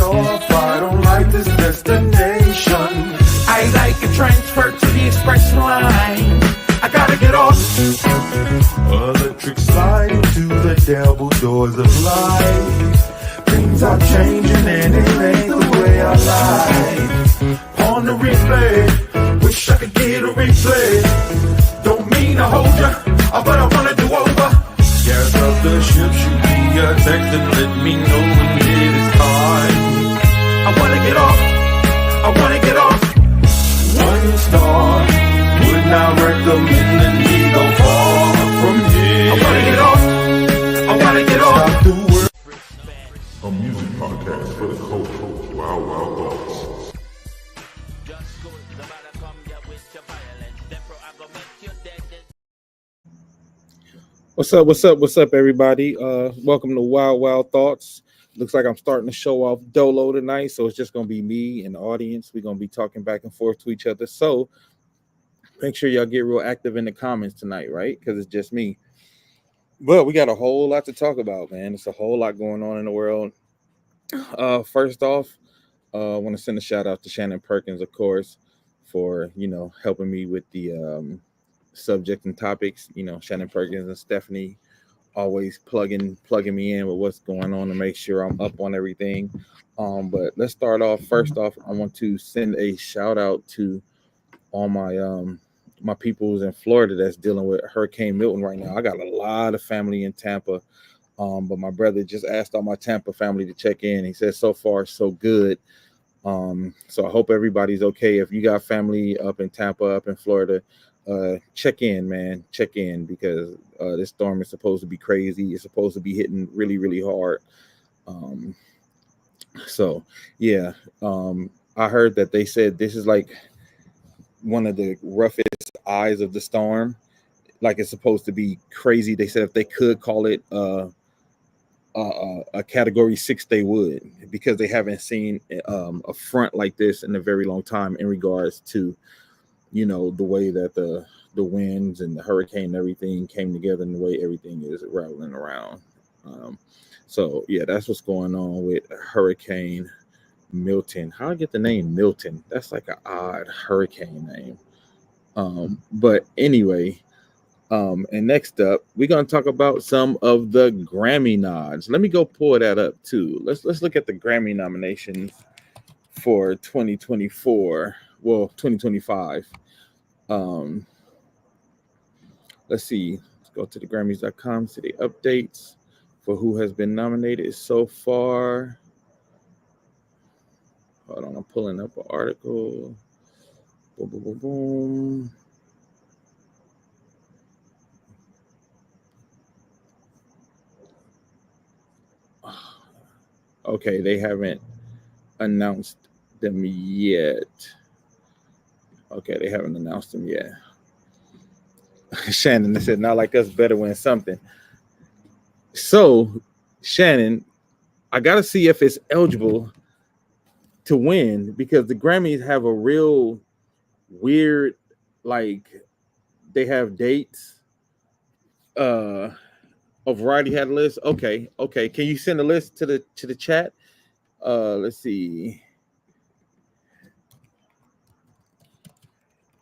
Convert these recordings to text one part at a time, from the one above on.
off. I don't like this destination. I like a transfer to the express line. I gotta get off. Electric slide into the devil doors of life. Things are changing and it ain't the way I like. On the replay, wish I could get a replay. Don't mean to hold ya, but I wanna do over. Gas up the ship, shoot me a text and let me know when it is time. I wanna get off, I wanna get off. 1 star, would not recommend the need go far from here. I wanna get off, I wanna get off. Stop the world. A music podcast for the culture. Wild, wild thoughts. What's up, everybody? Welcome to Wild Wild Thoughts. Looks like I'm starting to show off Dolo tonight, so it's just gonna be me and the audience. We're gonna be talking back and forth to each other. So make sure y'all get real active in the comments tonight, right? Because it's just me. But we got a whole lot to talk about, man. It's a whole lot going on in the world. First off, I want to send a shout out to Shannon Perkins, of course, for helping me with the subject and topics. Shannon Perkins and Stephanie always plugging me in with what's going on to make sure I'm up on everything. But let's start off. First off, I want to send a shout out to all my peoples in Florida that's dealing with Hurricane Milton right now. I got a lot of family in Tampa, but my brother just asked all my Tampa family to check in. He said so far so good. So I hope everybody's okay. If you got family up in Tampa, up in Florida, check in, man. Check in, because this storm is supposed to be crazy. It's supposed to be hitting really, really hard. So yeah, I heard that they said this is like one of the roughest eyes of the storm. Like, it's supposed to be crazy. They said if they could call it a category 6, they would, because they haven't seen a front like this in a very long time in regards to the way that the winds and the hurricane and everything came together and the way everything is rattling around. So yeah, that's what's going on with Hurricane Milton. How I get the name Milton? That's like an odd hurricane name. But anyway, and next up, we're gonna talk about some of the Grammy Nods. Let me go pull that up too. Let's look at the Grammy nominations for 2024. Well, 2025. Let's see. Let's go to the Grammys.com, see the updates for who has been nominated so far. Hold on, I'm pulling up an article. Boom, boom, boom, boom. Okay, they haven't announced them yet. Okay, they haven't announced them yet. Shannon, they said, not like us, better win something. So, Shannon, I got to see if it's eligible to win, because the Grammys have a real weird, like, they have dates. A variety had a list. Okay. Can you send a list to the chat? Let's see.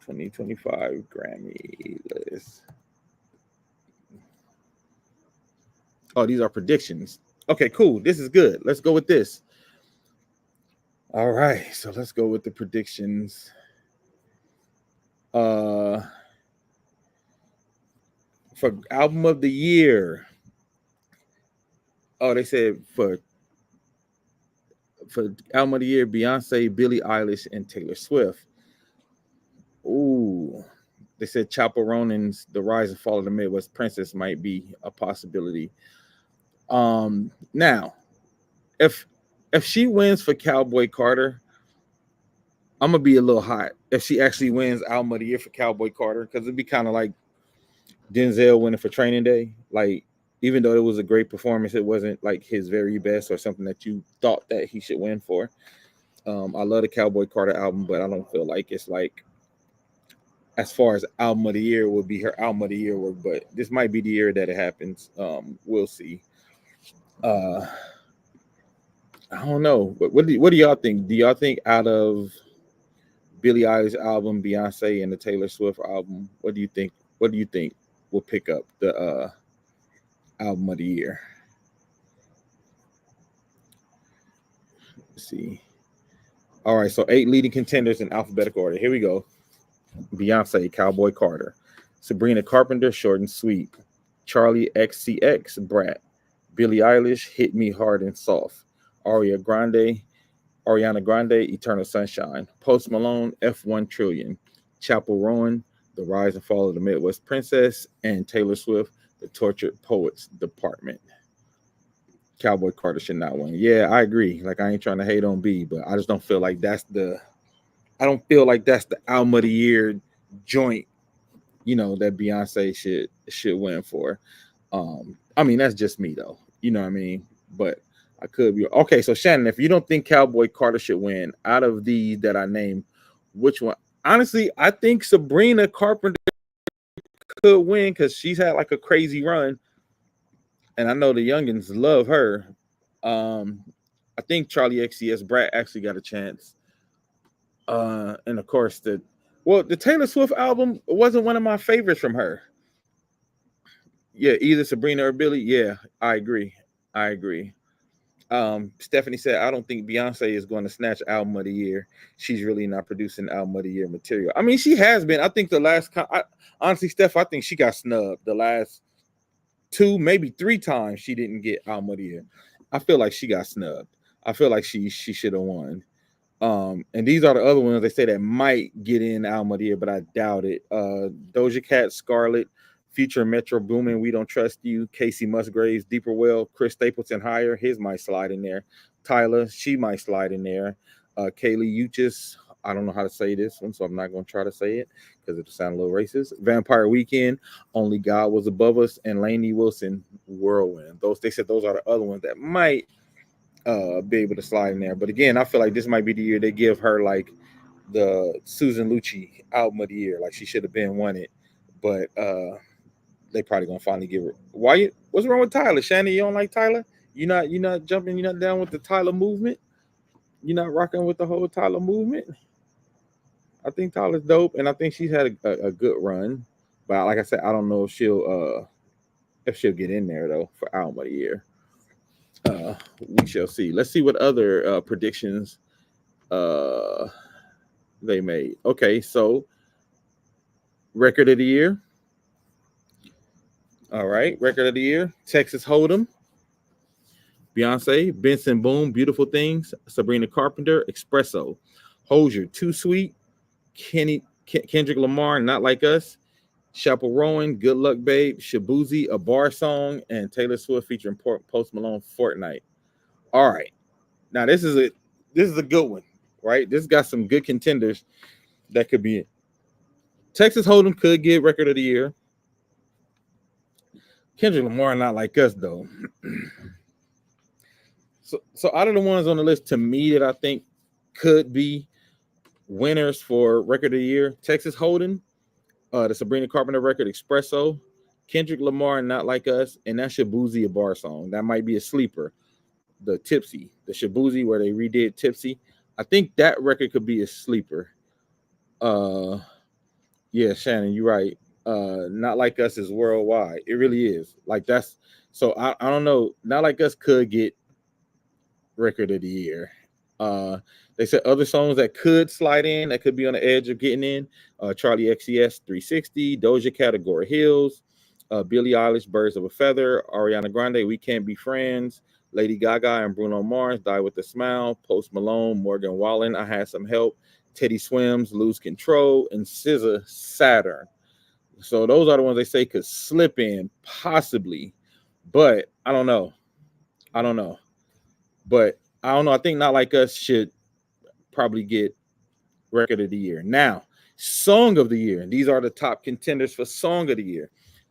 2025 Grammy list. Oh, these are predictions. Okay, cool. This is good. Let's go with this. All right, so let's go with the predictions. For album of the year. Oh, they said for album of the year, Beyonce, Billie Eilish, and Taylor Swift. Ooh, they said Chappell Ronan's The Rise and Fall of the Midwest Princess might be a possibility. Now, if she wins for Cowboy Carter, I'm gonna be a little hot if she actually wins album of the year for Cowboy Carter, because it'd be kind of like Denzel winning for Training Day. Like, even though it was a great performance, it wasn't like his very best or something that you thought that he should win for. I love the Cowboy Carter album, but I don't feel like it's like, as far as album of the year would be her album of the year work, but this might be the year that it happens. We'll see. I don't know. What do y'all think? Do y'all think out of Billie Eilish album, Beyonce, and the Taylor Swift album, what do you think? What do you think will pick up the album of the year? Let's see. All right, so 8 leading contenders in alphabetical order. Here we go. Beyonce, Cowboy Carter. Sabrina Carpenter, Short and Sweet. Charlie XCX, Brat. Billie Eilish, Hit Me Hard and Soft. Ariana Grande, Eternal Sunshine. Post Malone, F1 Trillion. Chapel Rowan, The Rise and Fall of the Midwest Princess. And Taylor Swift, The Tortured Poets Department. Cowboy Carter should not win. Yeah, I agree. Like, I ain't trying to hate on B, but I just don't feel like that's the album of the year joint, that Beyonce should win for. I mean, that's just me though. You know what I mean? But I could be okay. So Shannon, if you don't think Cowboy Carter should win, out of these that I named, which one? Honestly, I think Sabrina Carpenter could win because she's had like a crazy run. And I know the youngins love her. I think Charlie XCS Brat actually got a chance. And of course, the Taylor Swift album wasn't one of my favorites from her. Yeah, either Sabrina or Billie. Yeah, I agree. Stephanie said, I don't think Beyonce is going to snatch album of the year. She's really not producing album of the year material. I mean, she has been. I think honestly, Steph, I think she got snubbed the last 2, maybe 3 times she didn't get album of the year. I feel like she got snubbed. I feel like she should have won. And these are the other ones they say that might get in album of the year, but I doubt it. Doja Cat, Scarlett, Future, Metro Boomin, We Don't Trust You, Casey Musgraves, Deeper Well, Chris Stapleton, Higher, his might slide in there. Tyler, she might slide in there. Kaylee Uchis, I don't know how to say this one, so I'm not going to try to say it because it'll sound a little racist. Vampire Weekend, Only God Was Above Us, and Lainey Wilson, Whirlwind. They said those are the other ones that might be able to slide in there. But again, I feel like this might be the year they give her like the Susan Lucci album of the year. Like she should have been won it, but they probably gonna finally give her. What's wrong with Tyler? Shannon, you don't like Tyler? You're not jumping, you're not down with the Tyler movement? You're not rocking with the whole Tyler movement? I think Tyler's dope, and I think she's had a good run. But like I said, I don't know if she'll get in there though for album of the year. We shall see. Let's see what other predictions they made. Okay, so record of the year. All right, record of the year. Texas Hold'em, Beyonce, Benson Boone, Beautiful Things, Sabrina Carpenter, Espresso, Hozier, Too Sweet, Kendrick Lamar, Not Like Us, Chapel Rowan, Good Luck Babe, Shabuzi, A Bar Song, and Taylor Swift featuring Post Malone, Fortnite. All right. Now this is a good one, right? This got some good contenders that could be it. Texas Hold'em could get record of the year. Kendrick Lamar, Not Like Us, though. So out of the ones on the list to me that I think could be winners for record of the year, Texas Hold'em, the Sabrina Carpenter record, Espresso, Kendrick Lamar, Not Like Us, and that Shabuzi, A Bar Song. That might be a sleeper. The Tipsy, the Shabuzi where they redid Tipsy. I think that record could be a sleeper. Yeah, Shannon, you're right. Not Like Us is worldwide. It really is. Like that's so I don't know. Not Like Us could get record of the year. They said other songs that could slide in, that could be on the edge of getting in. Charlie XCS 360, Doja Cat, Agora Hills, Billie Eilish, Birds of a Feather, Ariana Grande, We Can't Be Friends, Lady Gaga and Bruno Mars, Die With a Smile, Post Malone, Morgan Wallen, I Had Some Help, Teddy Swims, Lose Control, and SZA, Saturn. So those are the ones they say could slip in, possibly. But I don't know. But I don't know. I think Not Like Us should probably get record of the year. Now, song of the year. And these are the top contenders for song of the year.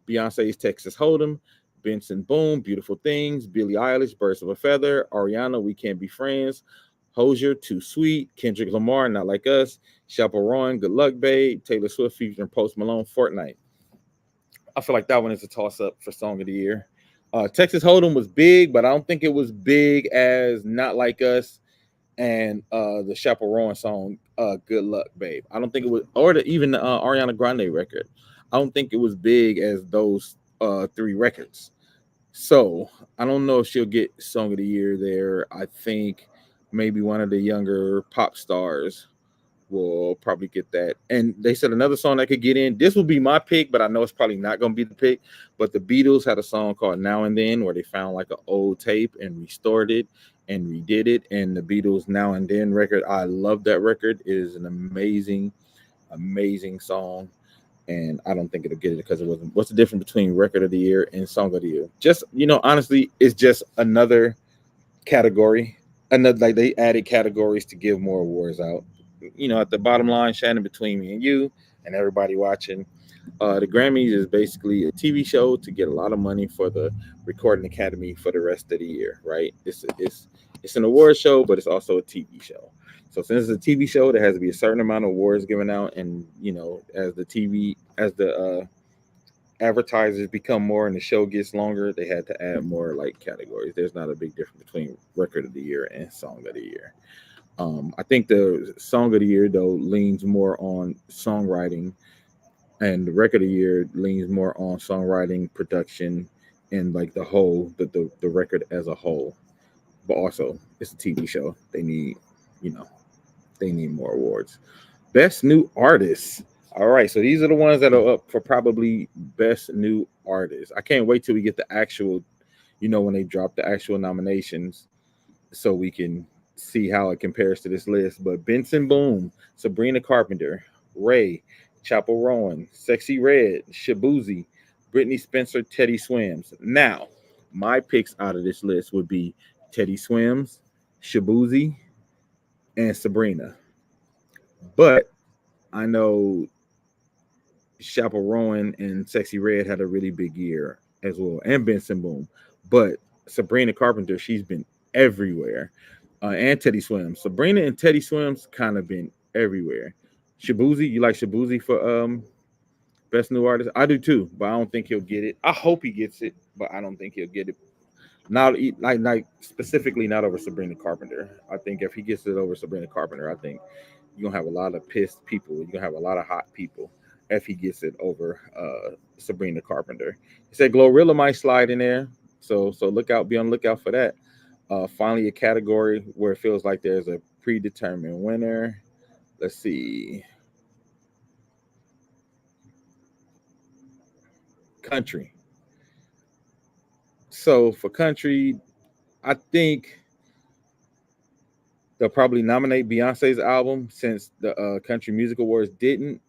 Beyonce's Texas Hold'em, Benson Boone, Beautiful Things, Billie Eilish, Birds of a Feather, Ariana, We Can't Be Friends, Hozier, Too Sweet, Kendrick Lamar, Not Like Us, Chapel Rowan, Good Luck Babe, Taylor Swift featuring Post Malone, Fortnite. I feel like that one is a toss-up for song of the year. Texas Hold'em was big, but I don't think it was big as Not Like Us and the Chaperone song, Good Luck, Babe. I don't think it was, or even the Ariana Grande record. I don't think it was big as those three records. So I don't know if she'll get Song of the Year there. I think maybe one of the younger pop stars will probably get that. And they said another song that could get in. This will be my pick, but I know it's probably not going to be the pick. But the Beatles had a song called Now and Then where they found like an old tape and restored it and redid it. And the Beatles Now and Then record, I love that record. It is an amazing, amazing song. And I don't think it'll get it because it wasn't. What's the difference between record of the year and song of the year? Just, honestly, it's just another category. Another, like, they added categories to give more awards out. At the bottom line, Shannon, between me and you and everybody watching, the Grammys is basically a TV show to get a lot of money for the Recording Academy for the rest of the year, right? It's an award show, but it's also a TV show. So since it's a TV show, there has to be a certain amount of awards given out, and as the advertisers become more and the show gets longer, they had to add more like categories. There's not a big difference between Record of the Year and Song of the Year. I think the Song of the Year, though, leans more on songwriting, and the Record of the Year leans more on songwriting, production, and like the record as a whole. But also, it's a TV show. They need more awards. Best New Artist. All right, so these are the ones that are up for probably Best New Artist. I can't wait till we get the actual, when they drop the actual nominations, so we can see how it compares to this list. But Benson Boone, Sabrina Carpenter, Ray, Chapel Rowan, Sexy Red, Shabuzi, Brittany Spencer, Teddy Swims. Now, my picks out of this list would be Teddy Swims, Shabuzi, and Sabrina. But I know Chapel Rowan and Sexy Red had a really big year as well, and Benson Boone. But Sabrina Carpenter, she's been everywhere. And Teddy Swims. Sabrina and Teddy Swims kind of been everywhere. Shabuzi, you like Shabuzi for Best New Artist? I do too, but I don't think he'll get it. I hope he gets it, but I don't think he'll get it. Not like specifically not over Sabrina Carpenter. I think if he gets it over Sabrina Carpenter, I think you're gonna have a lot of pissed people. You're gonna have a lot of hot people if he gets it over Sabrina Carpenter. He said Glorilla might slide in there, so look out, be on the lookout for that. Finally, a category where it feels like there's a predetermined winner. Let's see. Country. So for country, I think they'll probably nominate Beyonce's album since the Country Music Awards didn't.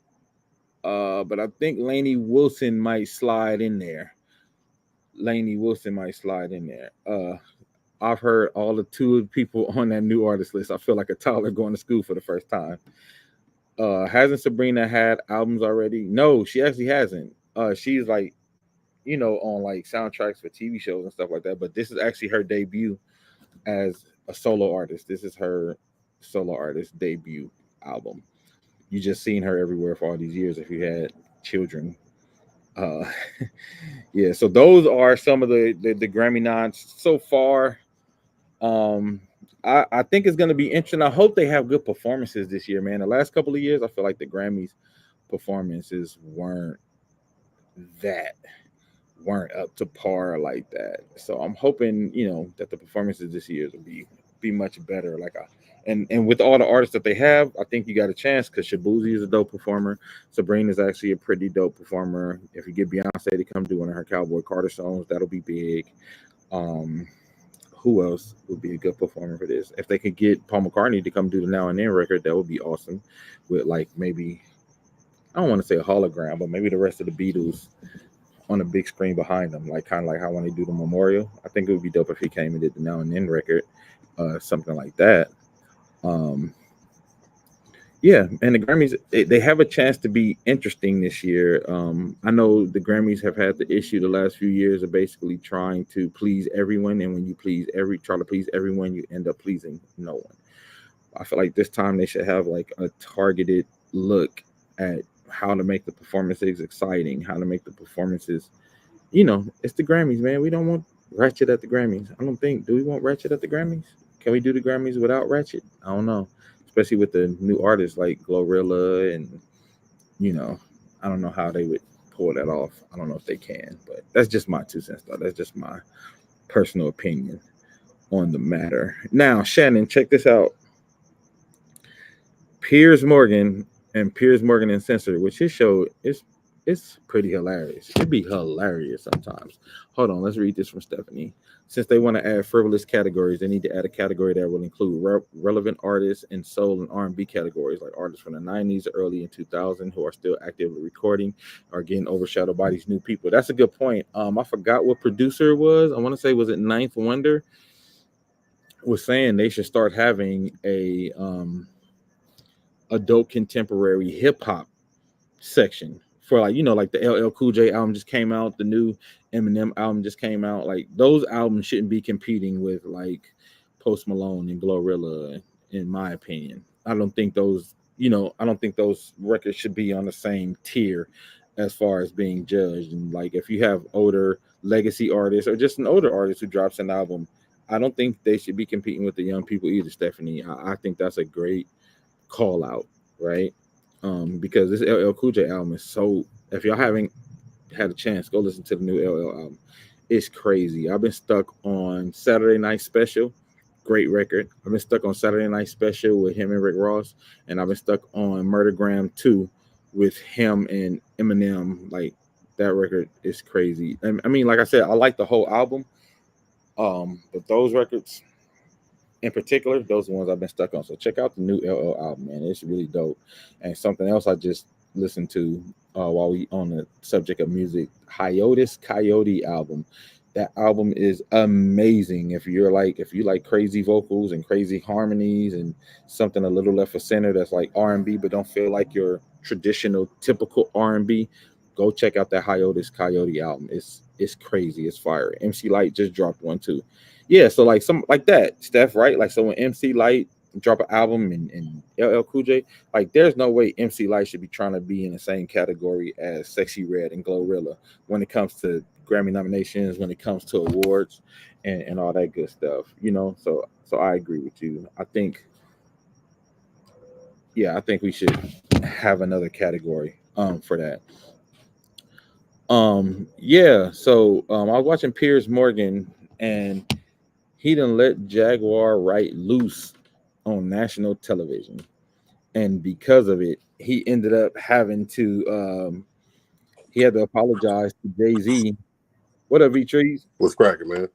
But I think Lainey Wilson might slide in there. I've heard all the two people on that new artist list. I feel like a toddler going to school for the first time. Hasn't Sabrina had albums already? No, she actually hasn't. She's like, on like soundtracks for TV shows and stuff like that. But this is actually her debut as a solo artist. This is her solo artist debut album. You just seen her everywhere for all these years if you had children. Yeah, so those are some of the Grammy nods so far. I think it's going to be interesting. I hope they have good performances this year, man. The last couple of years, I feel like the Grammys performances weren't up to par like that. So I'm hoping, that the performances this year will be much better. And with all the artists that they have, I think you got a chance because Shabuzi is a dope performer. Sabrina is actually a pretty dope performer. If you get Beyonce to come do one of her Cowboy Carter songs, that'll be big. Who else would be a good performer for this? If they could get Paul McCartney to come do the Now and Then record, that would be awesome. With like maybe, I don't want to say a hologram, but maybe the rest of the Beatles on a big screen behind them, like kind of like how when they do the memorial. I think it would be dope if he came and did the Now and Then record, something like that. Yeah, and the Grammys, they have a chance to be interesting this year. I know the Grammys have had the issue the last few years of basically trying to please everyone, and when you try to please everyone, you end up pleasing no one. I feel like this time they should have like a targeted look at how to make the performances exciting, how to make the performances you know, it's the Grammys, man. We don't want ratchet at the Grammys. I don't think. Do we want ratchet at the Grammys? Can we do the Grammys without ratchet? I don't know. Especially with the new artists like Glorilla and you know, I don't know how they would pull that off. I don't know if they can, but that's just my 2 cents though. That's just my personal opinion on the matter. Now, Shannon, check this out. Piers Morgan and Piers Morgan and Censor, which his show is it's pretty hilarious. It'd be hilarious sometimes. Hold on, let's read this from Stephanie. Since they want to add frivolous categories, they need to add a category that will include relevant artists in soul and R&B categories, like artists from the 90s, early in 2000, who are still actively recording, are getting overshadowed by these new people. That's a good point. I forgot what producer it was. I want to say was it Ninth Wonder was saying they should start having a adult contemporary hip hop section for like like the LL Cool J album just came out, the new Eminem album just came out. Like those albums shouldn't be competing with like Post Malone and Glorilla, in my opinion. I don't think those I don't think those records should be on the same tier as far as being judged. And like if you have older legacy artists or just an older artist who drops an album, I don't think they should be competing with the young people either, Stephanie. I think that's a great call out, right? Because this LL Cool J album is so. If y'all haven't had a chance, go listen to the new LL album. It's crazy. I've been stuck on Saturday Night Special, great record. I've been stuck on Saturday Night Special with him and Rick Ross, and I've been stuck on Murdergram 2 with him and Eminem. Like that record is crazy. And I mean, like I said, I like the whole album, but those records in particular, those are the ones I've been stuck on. So check out the new LL album, man. It's really dope. And something else I just listened to while we on the subject of music, Hiatus Coyote album. That album is amazing. If you like crazy vocals and crazy harmonies and something a little left of center that's like R&B, but don't feel like your traditional typical R&B, go check out that Hiatus Coyote album. It's crazy. It's fire. MC Light just dropped one too. Yeah, so like some like that, Steph, right? Like so when MC Light drop an album and LL Cool J, like there's no way MC Light should be trying to be in the same category as Sexy Red and Glorilla when it comes to Grammy nominations, when it comes to awards and all that good stuff, So I agree with you. I think we should have another category for that. I was watching Piers Morgan and he done let Jaguar write loose on national television. And because of it, he ended up having to he had to apologize to Jay-Z. What up, V-Trees? What's cracking, man?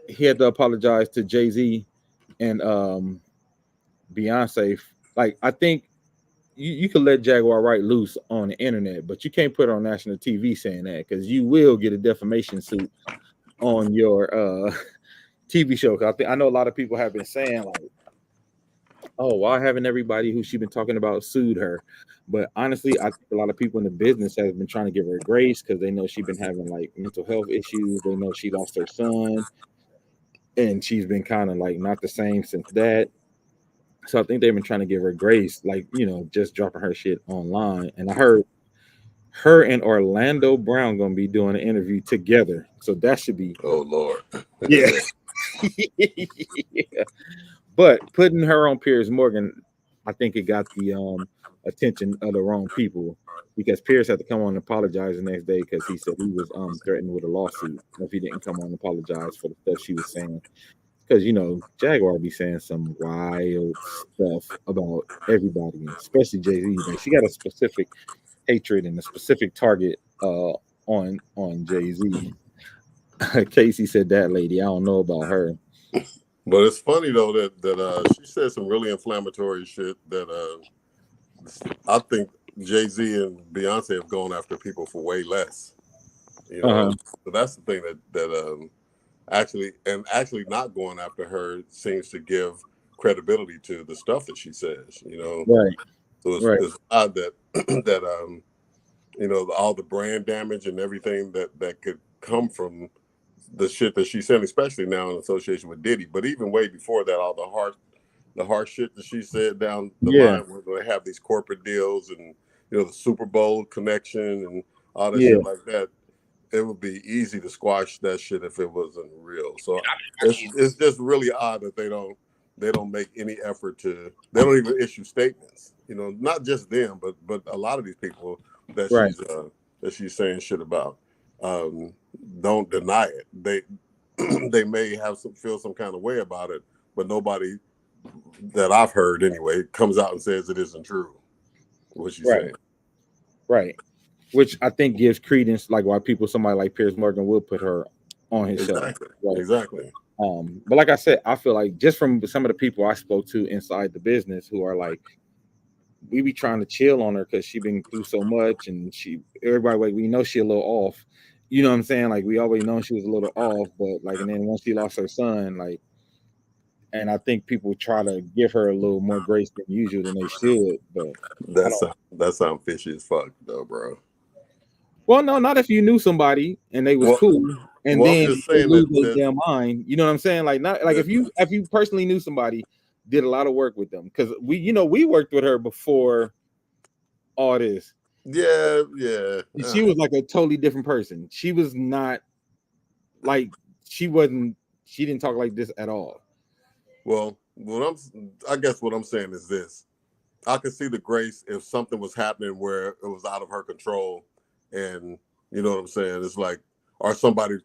He had to apologize to Jay-Z and Beyonce. Like, I think you can let Jaguar write loose on the internet, but you can't put it on national TV saying that because you will get a defamation suit on your TV show. Cause I know a lot of people have been saying like, "Oh, why haven't everybody who she's been talking about sued her?" But honestly, I think a lot of people in the business have been trying to give her grace because they know she's been having like mental health issues. They know she lost her son, and she's been kind of like not the same since that. So I think they've been trying to give her grace, like just dropping her shit online. And I heard her and Orlando Brown gonna be doing an interview together, so that should be. Oh Lord, yeah. Yeah. But putting her on Piers Morgan, I think it got the attention of the wrong people because Piers had to come on and apologize the next day because he said he was threatened with a lawsuit if he didn't come on and apologize for the stuff she was saying. Because Jaguar be saying some wild stuff about everybody, especially Jay-Z. Like she got a specific hatred and a specific target on Jay-Z. Casey said that lady. I don't know about her. But it's funny though that she said some really inflammatory shit that I think Jay-Z and Beyonce have gone after people for way less. So that's the thing that actually not going after her seems to give credibility to the stuff that she says. Right. So it's odd that all the brand damage and everything that could come from the shit that she said, especially now in association with Diddy, but even way before that, all the harsh shit that she said down the line where they have these corporate deals and the Super Bowl connection and all that shit like that. would be easy to squash that shit if it wasn't real. So it's just really odd that they don't make any effort to. They don't even issue statements. You know, not just them, but a lot of these people that Right. she's saying shit about don't deny it. They may have feel some kind of way about it, but nobody that I've heard anyway comes out and says it isn't true. What she's saying. Right. Which I think gives credence, like why somebody like Piers Morgan will put her on his show. Exactly. Right? Exactly. But like I said, I feel like just from some of the people I spoke to inside the business who are like, we be trying to chill on her because she been through so much, and everybody like we know she a little off. You know what I'm saying? Like we already know she was a little off, but like, and then once she lost her son, like, and I think people try to give her a little more grace than usual than they should. But that sound fishy as fuck though, bro. Well, no, not if you knew somebody and they was cool, and then I'm just they saying lose their damn mind. You know what I'm saying? Like, not like if you personally knew somebody, did a lot of work with them, because we worked with her before all this. Yeah. She was like a totally different person. She was not like she didn't talk like this at all. Well, I guess what I'm saying is this: I could see the grace if something was happening where it was out of her control, and you know what I'm saying. It's like, or somebody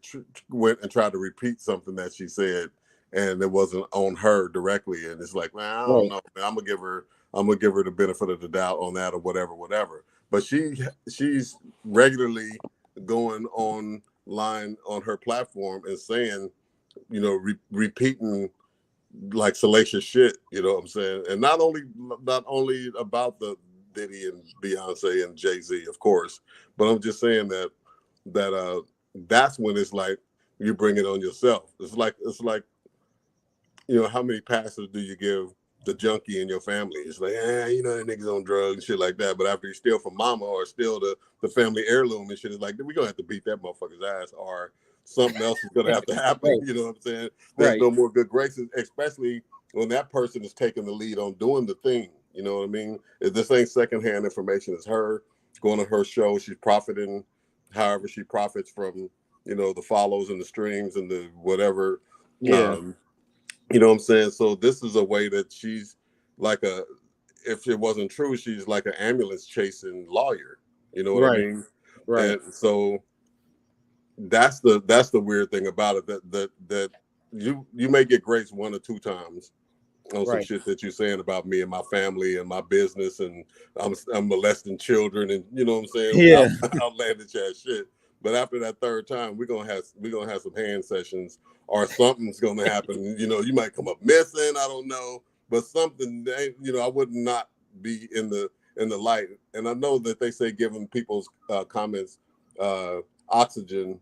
went and tried to repeat something that she said, and it wasn't on her directly, and it's like, man, I don't know. Man, I'm gonna give her the benefit of the doubt on that, or whatever. But she's regularly going online on her platform and saying, you know, repeating like salacious shit, you know what I'm saying? And not only about the Diddy and Beyonce and Jay-Z, of course, but I'm just saying that's when it's like you bring it on yourself. It's like, you know, how many passes do you give the junkie in your family? It's like, you know, that niggas on drugs and shit like that. But after you steal from mama or steal the family heirloom and shit, it's like, we're gonna have to beat that motherfucker's ass, or something else is gonna have to happen. You know what I'm saying? There's no more good graces, especially when that person is taking the lead on doing the thing. You know what I mean? If this ain't secondhand information, it's her going to her show. She's profiting however she profits from, you know, the follows and the streams and the whatever. Yeah. You know what I'm saying? So this is a way that she's like if it wasn't true, she's like an ambulance chasing lawyer. You know what I mean? Right. And so that's the weird thing about it, that you may get grace 1 or 2 times on some shit that you're saying about me and my family and my business, and I'm molesting children, and you know what I'm saying? Yeah. Outlandish ass shit. But after that 3rd time, we're gonna have some hand sessions, or something's gonna happen. You know, you might come up missing, I don't know, but something, you know, I would not be in the light. And I know that they say giving people's comments oxygen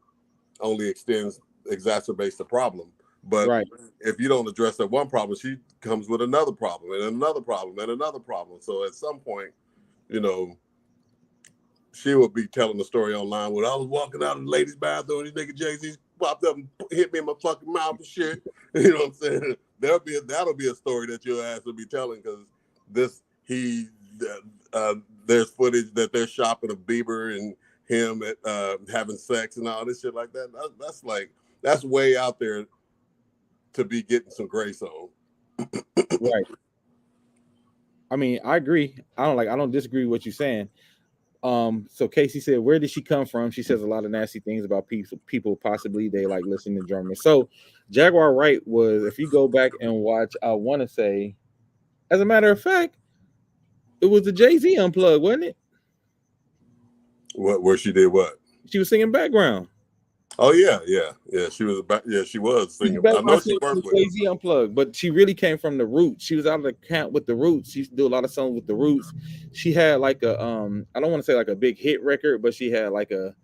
only exacerbates the problem. But if you don't address that one problem, she comes with another problem and another problem and another problem. So at some point, you know, she would be telling the story online when I was walking out of the ladies' bathroom, these nigga Jay-Z popped up and hit me in my fucking mouth and shit. You know what I'm saying? That'll be a story that your ass will be telling, because there's footage that they're shopping of Bieber and him at having sex and all this shit like that. That's way out there to be getting some grace on. Right. I mean, I agree. I don't disagree with what you're saying. So Casey said, where did she come from? She says a lot of nasty things about people possibly they like listening to German. So Jaguar Wright was, if you go back and watch, I want to say, as a matter of fact, it was the Jay-Z unplugged, wasn't it? Where she did what? She was singing background. Oh yeah. She was singing. I know she worked with Jay-Z unplugged, but she really came from the Roots. She was out of the camp with the Roots. She used to do a lot of songs with the Roots. She had like a I don't want to say like a big hit record, but she had like a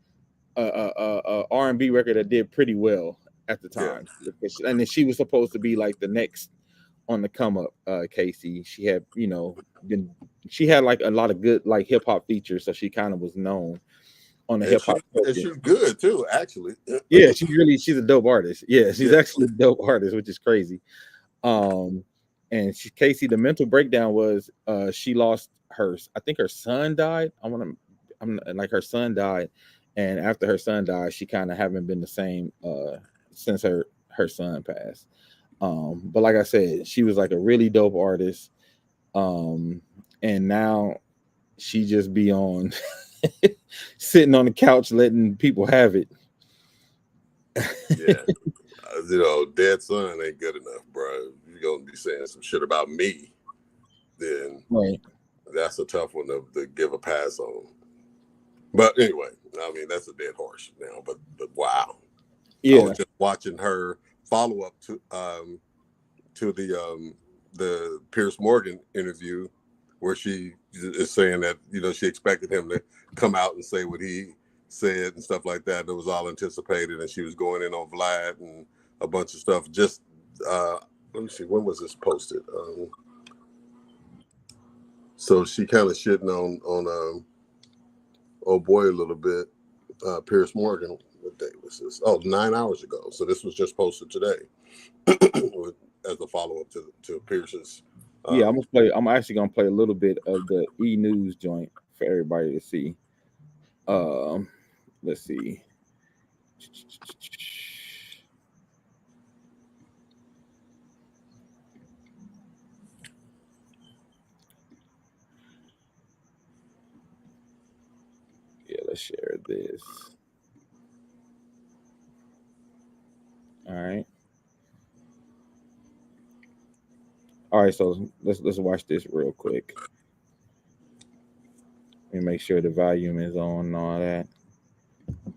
R&B record that did pretty well at the time. Yeah. And then she was supposed to be like the next on the come up. Casey, she had, you know, she had like a lot of good like hip hop features, so she kind of was known on the hip hop. And she's good too, actually. Yeah, she's a dope artist. Yeah, she's actually a dope artist, which is crazy. And Casey, the mental breakdown was she lost I think her son died. Her son died, And after her son died, she kind of haven't been the same since her son passed. But like I said, she was like a really dope artist. And now she just be on sitting on the couch letting people have it. Yeah. You know, dead son ain't good enough, bro. You're gonna be saying some shit about me, then Right. that's a tough one to give a pass on. But anyway, I mean, that's a dead horse now. But wow, Yeah. I was just watching her follow up to the Piers Morgan interview, where she is saying that, you know, she expected him to come out and say what he said and stuff like that. It was all anticipated, and she was going in on Vlad and a bunch of stuff. Just let me see, when was this posted? So she kind of shitting on oh boy a little bit. Piers Morgan, what day was this? Oh, 9 hours ago. So this was just posted today as a follow-up to Pierce's. Yeah, I'm actually gonna play a little bit of the E News joint for everybody to see. Let's see. Yeah, let's share this. All right. All right, so let's watch this real quick. Let me make sure the volume is on and all that.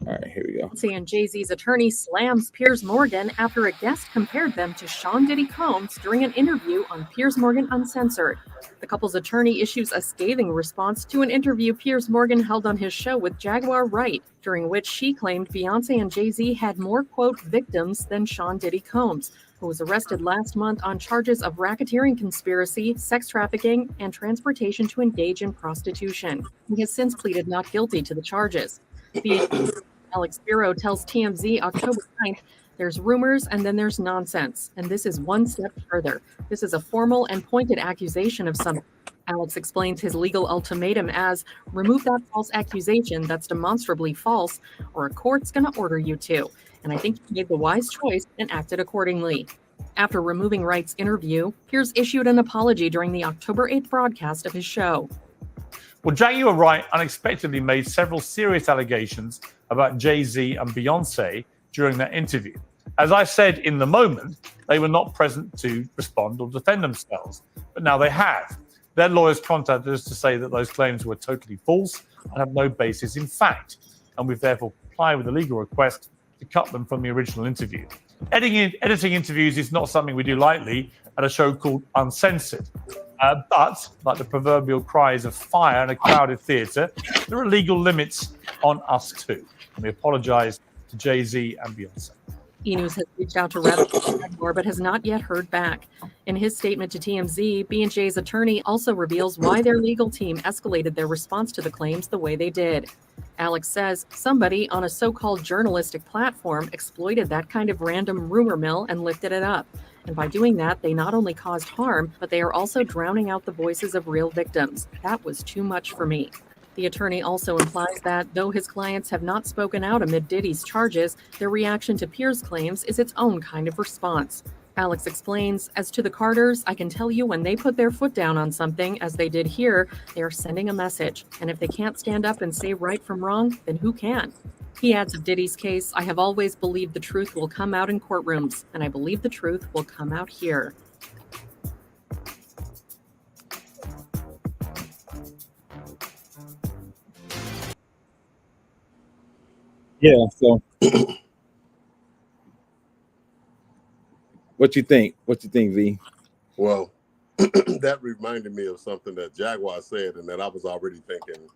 All right, here we go. And Jay-Z's attorney slams Piers Morgan after a guest compared them to Sean Diddy Combs during an interview on Piers Morgan Uncensored. The couple's attorney issues a scathing response to an interview Piers Morgan held on his show with Jaguar Wright, during which she claimed Beyonce and Jay-Z had more, quote, victims than Sean Diddy Combs, who was arrested last month on charges of racketeering conspiracy, sex trafficking, and transportation to engage in prostitution. He has since pleaded not guilty to the charges. Alex Bureau tells TMZ October 9th, there's rumors and then there's nonsense. And this is one step further. This is a formal and pointed accusation of something. Alex explains his legal ultimatum as, remove that false accusation that's demonstrably false, or a court's going to order you to. And I think he made the wise choice and acted accordingly. After removing Wright's interview, Piers issued an apology during the October 8th broadcast of his show. Well, Jaguar Wright unexpectedly made several serious allegations about Jay-Z and Beyonce during that interview. As I said in the moment, they were not present to respond or defend themselves, but now they have. Their lawyers contacted us to say that those claims were totally false and have no basis in fact, and we've therefore complied with the legal request to cut them from the original interview. Editing interviews is not something we do lightly at a show called Uncensored. But, like the proverbial cries of fire in a crowded theatre, there are legal limits on us too. And we apologise to Jay-Z and Beyonce. E! News has reached out to Jaguar, but has not yet heard back. In his statement to TMZ, B&J's attorney also reveals why their legal team escalated their response to the claims the way they did. Alex says somebody on a so-called journalistic platform exploited that kind of random rumor mill and lifted it up. And by doing that, they not only caused harm, but they are also drowning out the voices of real victims. That was too much for me. The attorney also implies that, though his clients have not spoken out amid Diddy's charges, their reaction to Piers' claims is its own kind of response. Alex explains, as to the Carters, I can tell you when they put their foot down on something, as they did here, they are sending a message. And if they can't stand up and say right from wrong, then who can? He adds of Diddy's case, I have always believed the truth will come out in courtrooms, and I believe the truth will come out here. Yeah, so what you think? What you think, V? Well, that reminded me of something that Jaguar said, and that I was already thinking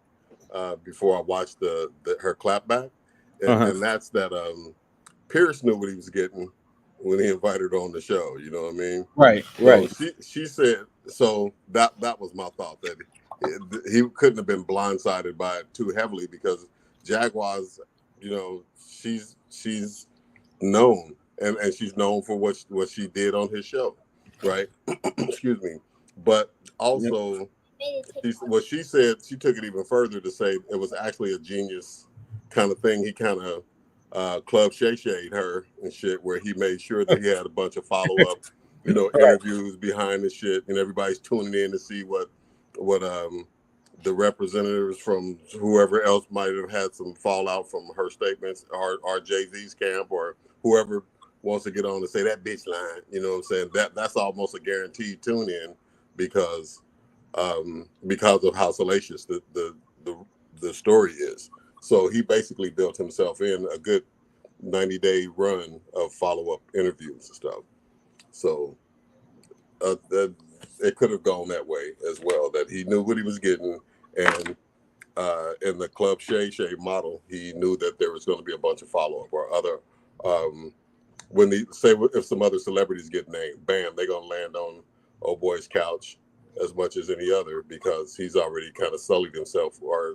before I watched her clapback, and that's that Piers knew what he was getting when he invited her on the show. You know what I mean? Right. So she said. So that was my thought, that he couldn't have been blindsided by it too heavily, because Jaguar's, you know, she's known, and she's known for what she did on his show, right? Excuse me. But also, what she said, she took it even further to say it was actually a genius kind of thing, he kind of Club Shay Shade her and shit, where he made sure that he had a bunch of follow-up, interviews behind the shit, and everybody's tuning in to see what the representatives from whoever else might have had some fallout from her statements, or Jay-Z's camp, or whoever wants to get on and say that bitch line. You know what I'm saying? That's almost a guaranteed tune in because of how salacious the story is. So he basically built himself in a good 90-day run of follow-up interviews and stuff. So it could have gone that way as well, that he knew what he was getting. And in the Club Shay Shay model, he knew that there was going to be a bunch of follow-up or other. When they say if some other celebrities get named, bam, they're going to land on old boy's couch as much as any other, because he's already kind of sullied himself, or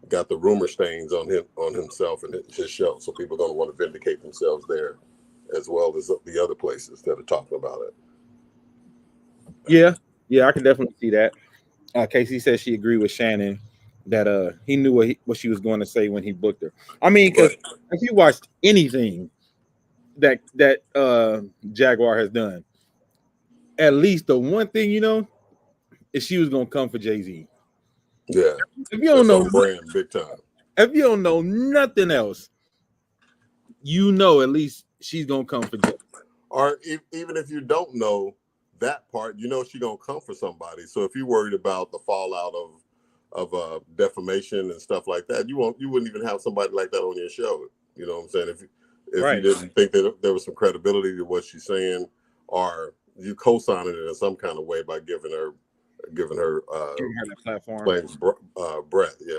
got the rumor stains on himself and his show. So people are going to want to vindicate themselves there, as well as the other places that are talking about it. Yeah, I can definitely see that. Casey said she agreed with Shannon that he knew what she was going to say when he booked her. I mean, because if you watched anything that Jaguar has done, at least the one thing is she was going to come for Jay-Z. Yeah, if you don't know brand big time. If you don't know nothing else, at least she's going to come for Jay. Or even if you don't know that part, she's gonna come for somebody. So if you're worried about the fallout of defamation and stuff like that, you wouldn't even have somebody like that on your show. You know what I'm saying? If you didn't think that there was some credibility to what she's saying, or you co-signing it in some kind of way by giving her that platform, breath. Yeah.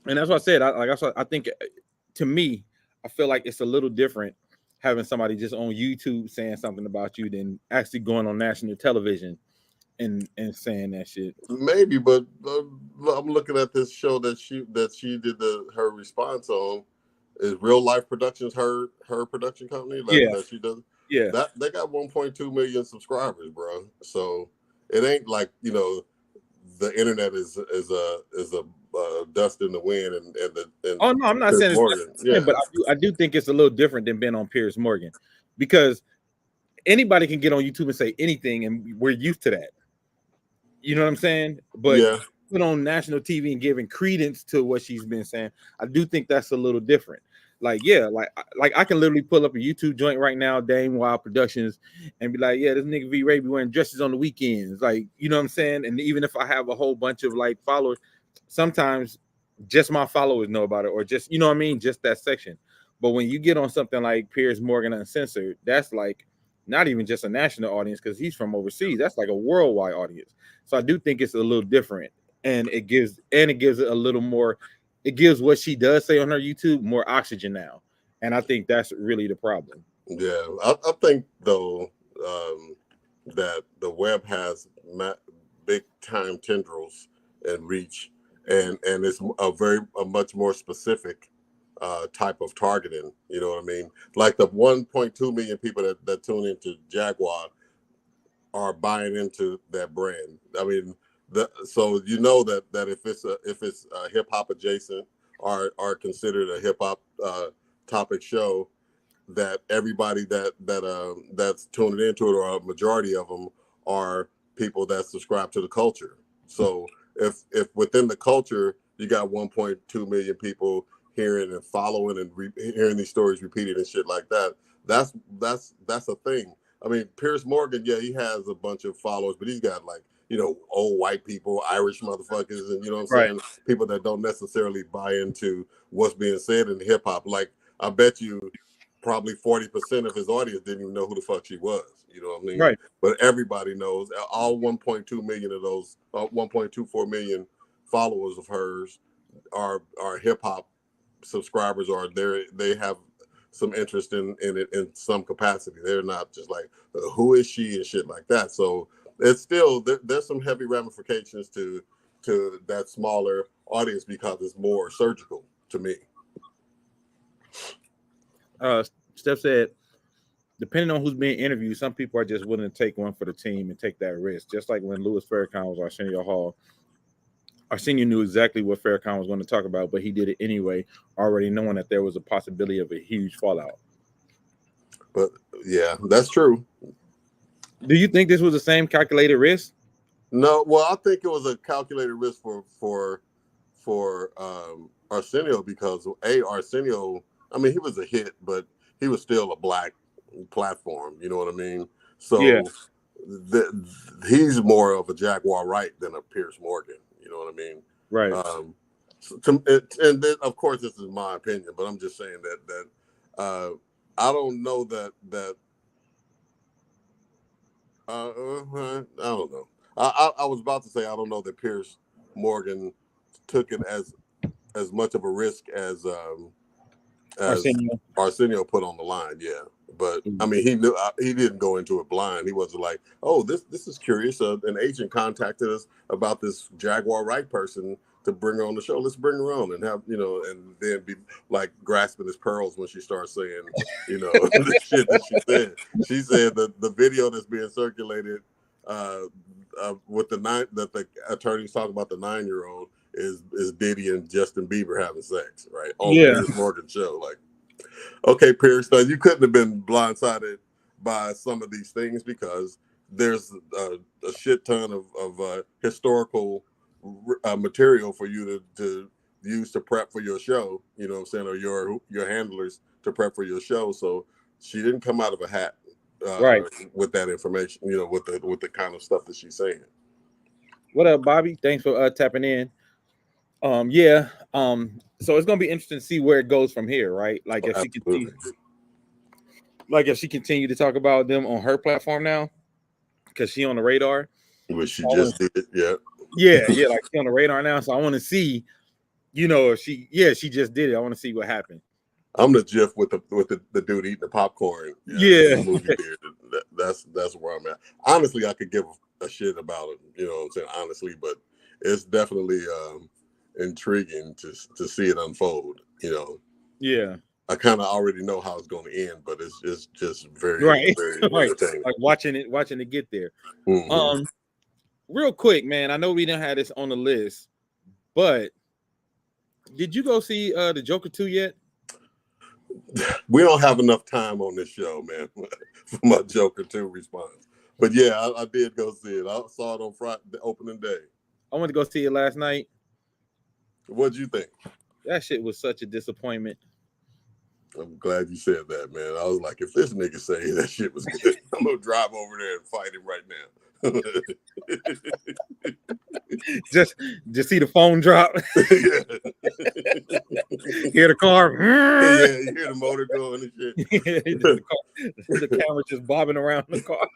And that's what I said. I think, to me, I feel like it's a little different having somebody just on YouTube saying something about you than actually going on national television and saying that shit. Maybe, but I'm looking at this show that she did her response on. Is Real Life Productions her production company? That she does. Yeah, that they got 1.2 million subscribers, bro. So it ain't like the internet is a dust in the wind and oh no, I'm not saying it's but I do think it's a little different than being on Piers Morgan, because anybody can get on YouTube and say anything, and we're used to that. You know what I'm saying? But put on national TV and giving credence to what she's been saying, I do think that's a little different. Like I can literally pull up a YouTube joint right now, Dame Wylde Productions, and be like, yeah, this nigga V Ray be wearing dresses on the weekends, like, you know what I'm saying? And even if I have a whole bunch of like followers, sometimes just my followers know about it, or just, you know what I mean, just that section. But when you get on something like Piers Morgan Uncensored, that's like not even just a national audience, because he's from overseas. That's like a worldwide audience. So I do think it's a little different, and it gives it a little more. It gives what she does say on her YouTube more oxygen now, and I think that's really the problem. Yeah, I think though that the web has big time tendrils and reach, and it's a much more specific type of targeting. You know what I mean? Like the 1.2 million people that tune into Jaguar are buying into that brand. I mean, so that if it's hip hop adjacent or considered a hip hop topic show, that everybody that's tuning into it, or a majority of them, are people that subscribe to the culture. So if within the culture you got 1.2 million people hearing and following and hearing these stories repeated and shit like that, that's a thing. I mean, Piers Morgan, yeah, he has a bunch of followers, but he's got like, old white people, Irish motherfuckers, and what I'm saying, people that don't necessarily buy into what's being said in hip hop. Like, I bet you probably 40% of his audience didn't even know who the fuck she was. You know what I mean? Right. But everybody knows. All 1.2 million of those 1.24 million followers of hers are hip hop subscribers, or they have some interest in it in some capacity. They're not just like, who is she and shit like that. So it's still there's some heavy ramifications to that smaller audience, because it's more surgical to me. Steph said, depending on who's being interviewed, some people are just willing to take one for the team and take that risk. Just like when Louis Farrakhan was Arsenio Hall, Arsenio knew exactly what Farrakhan was going to talk about, but he did it anyway, already knowing that there was a possibility of a huge fallout. But yeah, that's true. Do you think this was the same calculated risk? No, well, I think it was a calculated risk for Arsenio because Arsenio, I mean, he was a hit, but he was still a black platform. You know what I mean? So Yeah. He's more of a Jaguar Wright than a Piers Morgan. You know what I mean? Right. And then, of course, this is my opinion, but I'm just saying that I don't know that I don't know. I was about to say I don't know that Piers Morgan took it as much of a risk as Arsenio put on the line. Yeah. But I mean, he knew he didn't go into it blind. He wasn't like, "Oh, this is curious." An agent contacted us about this Jaguar Wright person to bring her on the show. Let's bring her on and have and then be like grasping his pearls when she starts saying, the shit that she said. She said that the video that's being circulated with that the attorneys talking about the 9-year-old is Diddy and Justin Bieber having sex, right? On the Piers Morgan show, like. Okay, Piers, so you couldn't have been blindsided by some of these things because there's a shit ton of historical material for you to use to prep for your show, you know what I'm saying, or your handlers to prep for your show. So she didn't come out of a hat right with that information, with the kind of stuff that she's saying. What up, Bobby? Thanks for tapping in. So it's gonna be interesting to see where it goes from here, right? Like if she continued to talk about them on her platform now, because she on the radar. Which she just did, yeah. Yeah, like she on the radar now. So I want to see, if she just did it. I want to see what happened. I'm the GIF with the dude eating the popcorn. Yeah. That's where I'm at. Honestly, I could give a shit about it, you know what I'm saying, honestly, but it's definitely intriguing to see it unfold, Yeah. I kind of already know how it's going to end, but it's just very right. very right. entertaining. Like watching it get there. Mm-hmm. Real quick, man. I know we didn't have this on the list, but did you go see the Joker 2 yet? We don't have enough time on this show, man, for my Joker 2 response. But yeah, I did go see it. I saw it on Friday, the opening day. I went to go see it last night. What'd you think? That shit was such a disappointment. I'm glad you said that, man. I was like, if this nigga say that shit was good, I'm gonna drive over there and fight him right now. just see the phone drop. Hear the car. Yeah, you hear the motor going and shit. The camera just bobbing around the car.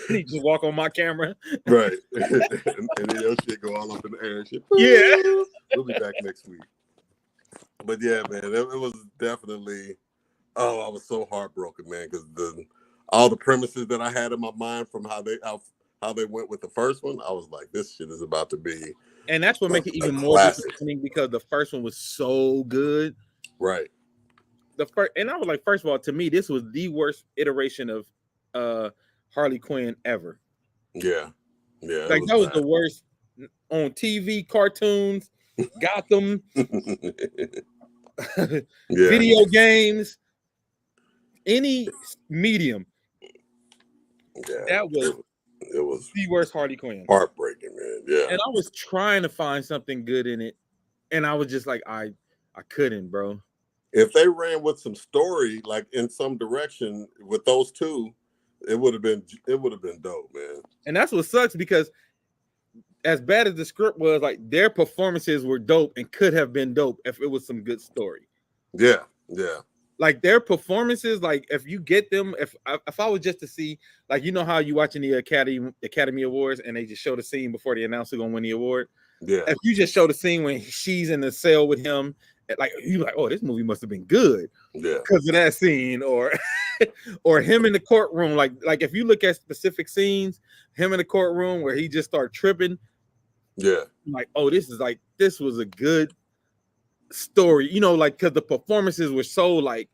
He just walk on my camera. Right. and then your shit go all up in the air and shit. Yeah. We'll be back next week. But yeah, man, it was definitely, I was so heartbroken, man, because all the premises that I had in my mind from how they went with the first one, I was like, this shit is about to be. And that's what makes it even more disappointing because the first one was so good. Right. And I was like, first of all, to me, this was the worst iteration of Harley Quinn ever. Yeah. Yeah. Like that was the worst on TV, cartoons, Gotham, video games, any medium. Yeah. That was it was the worst Harley Quinn. Heartbreaking, man. Yeah. And I was trying to find something good in it, and I was just like, I couldn't, bro. If they ran with some story, like in some direction with those two, it would have been dope, man. And that's what sucks because as bad as the script was, like their performances were dope and could have been dope if it was some good story. Yeah, yeah. Like their performances, like if you get them, if I was just to see, like how you watching the Academy Awards and they just show the scene before they announce who's gonna win the award. Yeah. If you just show the scene when she's in the cell with him, like you're like, oh, this movie must have been good. Yeah. Because of that scene, or him in the courtroom. Like if you look at specific scenes, him in the courtroom where he just started tripping. Yeah. Like, oh, this was a good story, like because the performances were so like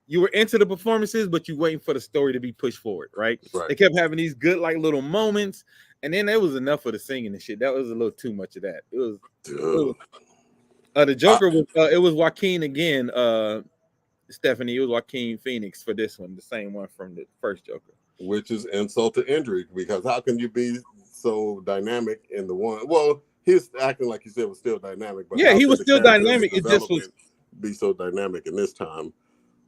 you were into the performances, but you waiting for the story to be pushed forward, right? Right. They kept having these good like little moments, And then there was enough of the singing and shit. That was a little too much of that. Dude. The Joker was it was Joaquin again, Stephanie. It was Joaquin Phoenix for this one, the same one from the first Joker. Which is insult to injury, because how can you be so dynamic in the one? Well, his acting, like you said, was still dynamic. But yeah, how he could was the still character dynamic. It just was be so dynamic in this time.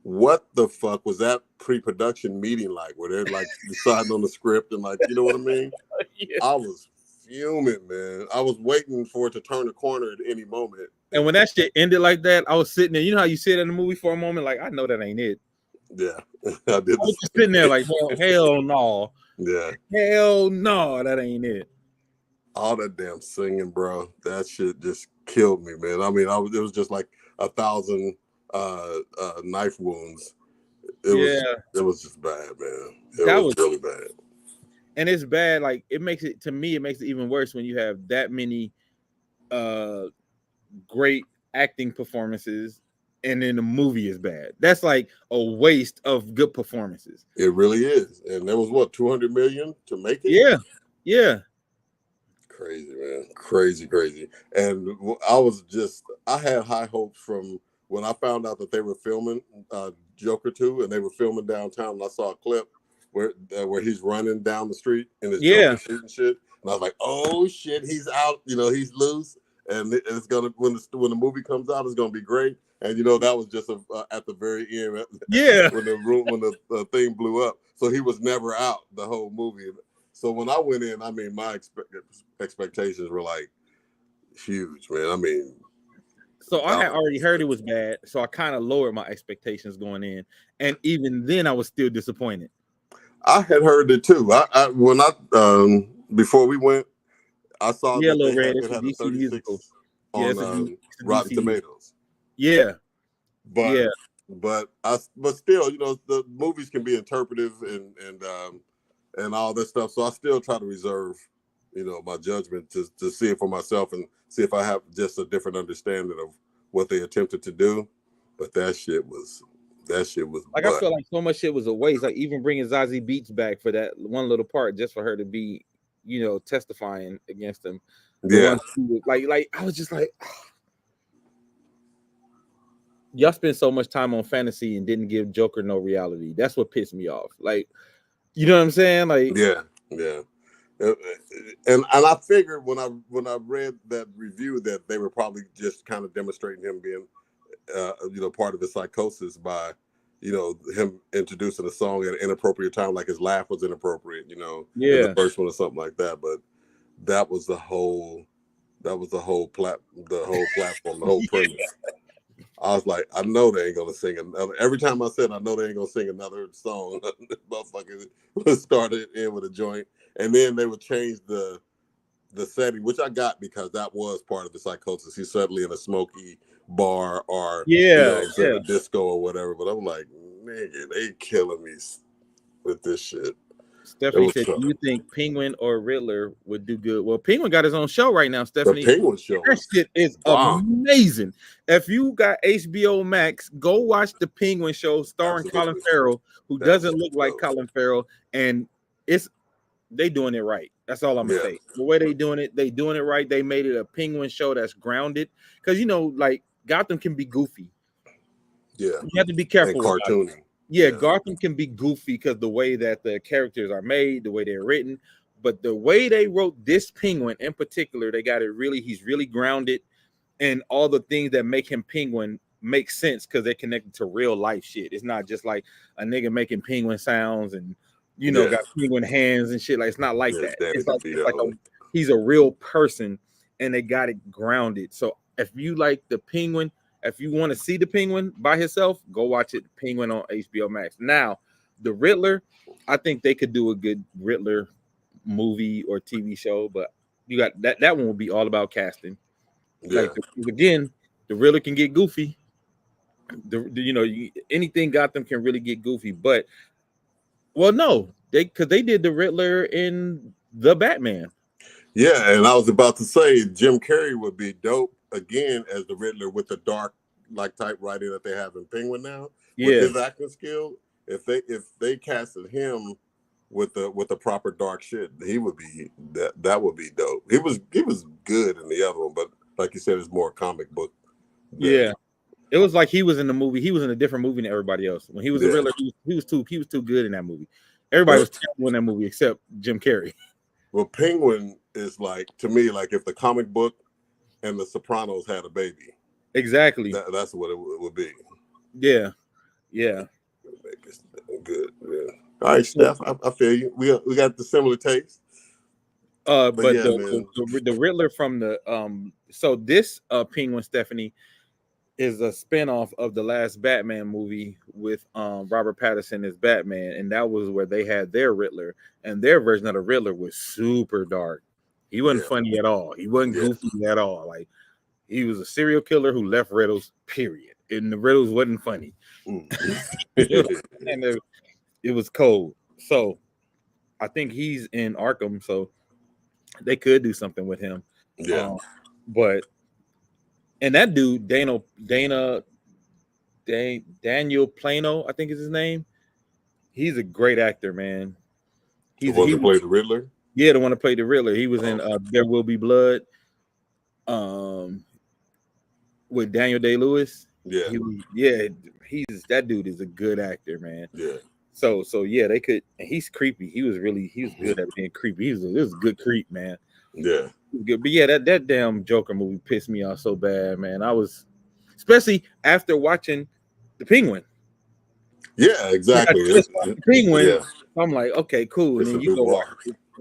What the fuck was that pre-production meeting like, where they're like deciding on the script and like, you know what I mean? yeah. I was fuming, man. I was waiting for it to turn the corner at any moment. And when that shit ended like that, I was sitting there. You know how you sit in the movie for a moment, like I know that ain't it. Yeah, I did. I was just sitting there like, hell no. Yeah, hell no, that ain't it. All that damn singing, bro. That shit just killed me, man. I mean, it was just like 1,000 knife wounds. It was just bad, man. It was really bad. And it's bad. Like it makes it even worse when you have that many great acting performances and then the movie is bad. That's like a waste of good performances. It really is. And there was what, 200 million to make it? Yeah. Crazy, man. Crazy. And I had high hopes from when I found out that they were filming Joker 2 and they were filming downtown, and I saw a clip where he's running down the street in his Joker suit and shit. And I was like, oh shit, he's out, he's loose. And it's gonna, when the movie comes out, it's gonna be great. And that was just at the very end, when the thing blew up. So he was never out the whole movie. So when I went in, I mean, my expectations were like huge, man. I mean, so I had already heard it was bad, so I kind of lowered my expectations going in, and even then, I was still disappointed. I had heard it too. Before we went, I saw that it had a 36 on Rotten Tomatoes. Yeah, but still, the movies can be interpretive and all this stuff. So I still try to reserve, my judgment to see it for myself and see if I have just a different understanding of what they attempted to do. But that shit was like, I feel like so much shit was a waste. Like even bringing Zazie Beetz back for that one little part just for her to be, testifying against him. Yeah. Like I was just like, y'all spend so much time on fantasy and didn't give Joker no reality. That's what pissed me off. Like, you know what I'm saying? Like, yeah. And I figured when I read that review that they were probably just kind of demonstrating him being, part of his psychosis by, him introducing a song at an inappropriate time, like his laugh was inappropriate, in the first one or something like that. But that was the whole platform, the whole premise. I was like, I know they ain't gonna sing another. Every time I said, I know they ain't gonna sing another song, motherfucker would start it in with a joint, and then they would change the setting, which I got because that was part of the psychosis. He's suddenly in a smoky bar or a disco or whatever. But I'm like, nigga, they killing me with this shit. Stephanie said, do you think Penguin or Riddler would do good? Well, Penguin got his own show right now, Stephanie. The Penguin show. That shit is amazing. If you got HBO Max, go watch the Penguin show starring Colin Farrell, who doesn't look like Colin Farrell. And they doing it right. That's all I'm going to say. The way they doing it right. They made it a Penguin show that's grounded. Because, like, Gotham can be goofy. Yeah. You have to be careful. And cartoony. Yeah, Gotham can be goofy because the way that the characters are made, the way they're written, but the way they wrote this Penguin in particular, they got it he's really grounded, and all the things that make him Penguin make sense because they're connected to real life shit. It's not just like a nigga making penguin sounds and got penguin hands and shit. Like it's not like that. It's like he's a real person, and they got it grounded. So if you like the Penguin, if you want to see the Penguin by himself, go watch it. Penguin on HBO Max. Now, the Riddler, I think they could do a good Riddler movie or TV show, but you got that one will be all about casting. Yeah. Like again, the Riddler can get goofy. Anything Gotham can really get goofy, but no, because they did the Riddler in the Batman. Yeah, and I was about to say Jim Carrey would be dope again as the Riddler with the dark type writing that they have in Penguin now. With his acting skill, if they casted him with the proper dark shit, he would be that would be dope. He was good in the other one, but like you said, it's more comic book. Yeah, it was like he was in the movie. He was in a different movie than everybody else. When he was the Riddler, he was too good in that movie. Everybody was terrible in that movie except Jim Carrey. Well, Penguin is like, to me, like if the comic book and The Sopranos had a baby. Exactly. That's what it would be. Yeah. Good. Yeah. All right, Steph, I feel you. We got the similar taste. But yeah, the Riddler from the so this Penguin, Stephanie, is a spinoff of the last Batman movie with Robert Pattinson as Batman, and that was where they had their Riddler, and their version of the Riddler was super dark. He wasn't funny at all. He wasn't goofy at all. Like, he was a serial killer who left riddles, period. And the riddles wasn't funny. And it was cold. So I think he's in Arkham, so they could do something with him. Yeah. But and that dude, Daniel Plano, I think is his name. He's a great actor, man. He's the one who played the Riddler? Yeah, the one that played the Riddler. He was in There Will Be Blood. With Daniel Day-Lewis. Yeah. That dude is a good actor, man. Yeah. So yeah, they could. He's creepy. He was good at being creepy. He was a good creep, man. Yeah. Good. But yeah, that damn Joker movie pissed me off so bad, man. I was, especially after watching The Penguin. Yeah, exactly. The Penguin. I'm like, okay, cool. And then you go watch.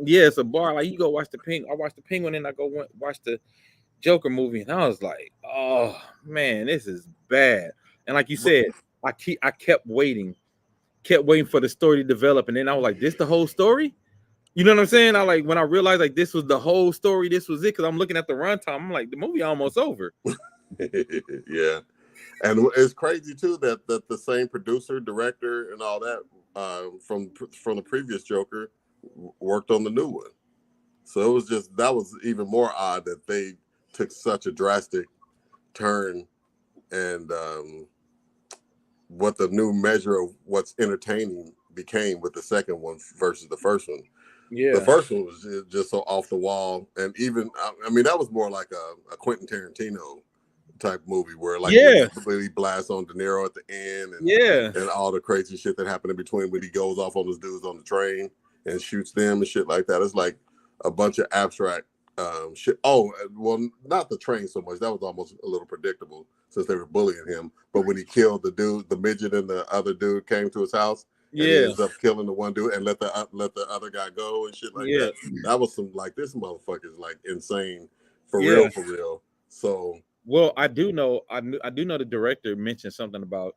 Yeah, it's a bar. Like, you go watch the Penguin. I watched the Penguin, and I go watch the Joker movie, and I was like, oh man, this is bad. And like you said, I kept waiting for the story to develop, and then I was like, this the whole story? You know what I'm saying? When I realized like this was the whole story, this was it, because I'm looking at the runtime, I'm like, the movie almost over. Yeah. And it's crazy too that the same producer, director, and all that from the previous Joker worked on the new one. So it was that was even more odd that they took such a drastic turn, and what the new measure of what's entertaining became with the second one versus the first one. Yeah, the first one was just so off the wall, and even I mean that was more like a Quentin Tarantino type movie where like he blasts on De Niro at the end, and all the crazy shit that happened in between when he goes off on those dudes on the train and shoots them and shit like that. It's like a bunch of abstract shit. Oh, well, not the train so much. That was almost a little predictable since they were bullying him. But when he killed the dude, the midget and the other dude came to his house, and he ends up killing the one dude and let the other guy go and shit like that. That was some like, this motherfucker's like insane for real. So well, I do know the director mentioned something about,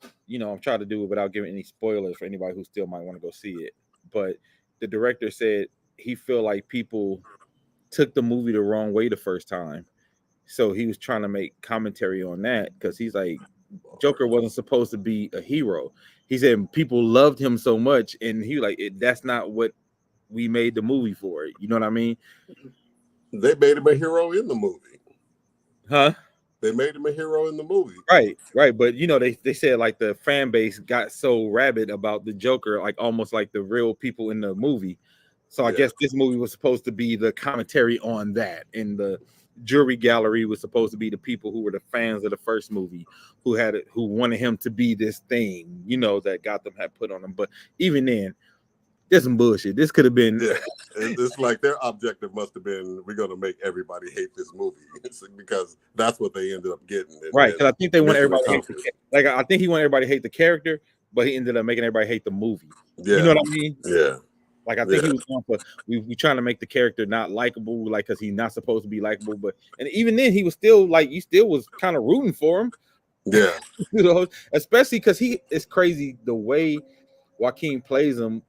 I'm trying to do it without giving any spoilers for anybody who still might want to go see it. But the director said he feel like people took the movie the wrong way the first time, so he was trying to make commentary on that, because he's like, Joker wasn't supposed to be a hero. He said people loved him so much, and he like, that's not what we made the movie for. You know what I mean? They made him a hero in the movie. Huh? They made him a hero in the movie. Right. But they said like the fan base got so rabid about the Joker, like almost like the real people in the movie. So I guess this movie was supposed to be the commentary on that, and the jury gallery was supposed to be the people who were the fans of the first movie, who wanted him to be this thing, that Gotham had put on him. But even then, there's some bullshit. This could have been. Yeah. It's like their objective must have been, we're going to make everybody hate this movie, because that's what they ended up getting. Right, because I think they want everybody to hate I think he wanted everybody to hate the character, but he ended up making everybody hate the movie. Yeah. You know what I mean? Yeah. Like, I think he was going for, we trying to make the character not likable, like, because he's not supposed to be likable. But, and even then, he was still like, you still was kind of rooting for him. Yeah. Especially because it's crazy the way Joaquin plays him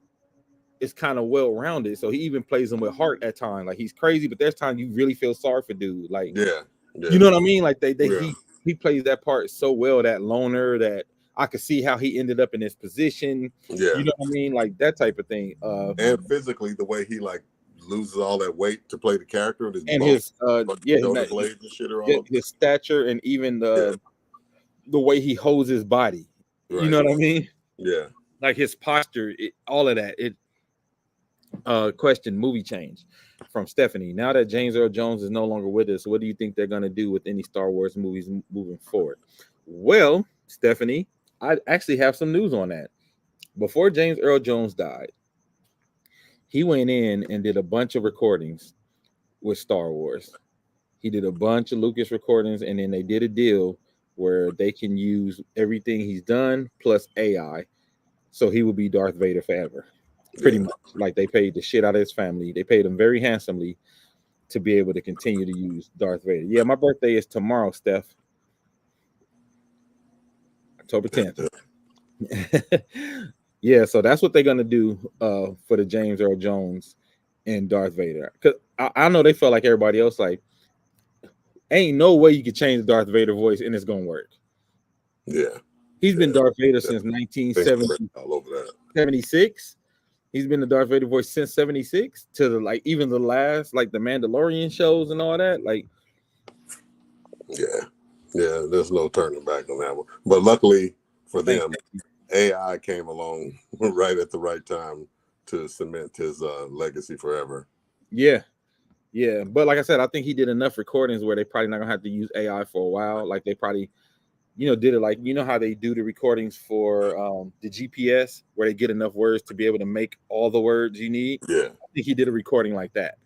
is kind of well rounded. So he even plays him with heart at times. Like, he's crazy, but there's times you really feel sorry for dude. Like, you know what I mean? Like, he plays that part so well, that loner, that I could see how he ended up in this position. Yeah. You know what I mean? Like, that type of thing. And physically, the way he like loses all that weight to play the character, his blades and shit are all his stature, and even the way he holds his body. Right. You know what I mean? Yeah. Like his posture, all of that. Question: movie change from Stephanie. Now that James Earl Jones is no longer with us, what do you think they're going to do with any Star Wars movies moving forward? Well, Stephanie, I actually have some news on that. Before James Earl Jones died, he went in and did a bunch of recordings with Star Wars. He did a bunch of Lucas recordings, and then they did a deal where they can use everything he's done plus AI. So he will be Darth Vader forever. Pretty much. Like they paid the shit out of his family. They paid him very handsomely to be able to continue to use Darth Vader. Yeah, my birthday is tomorrow, Steph. October 10th. Yeah, so that's what they're gonna do for the James Earl Jones and Darth Vader. Because I know they felt like everybody else, like, ain't no way you could change the Darth Vader voice and it's gonna work. Yeah. He's been Darth Vader since 1976. He's been the Darth Vader voice since 76 to the like even the last like the Mandalorian shows and all that. Like, yeah, there's no turning back on that one. But luckily for them, AI came along right at the right time to cement his legacy forever. Yeah. But like I said, I think he did enough recordings where they probably not gonna have to use AI for a while. Like they probably, did it like how they do the recordings for the GPS where they get enough words to be able to make all the words you need. Yeah, I think he did a recording like that,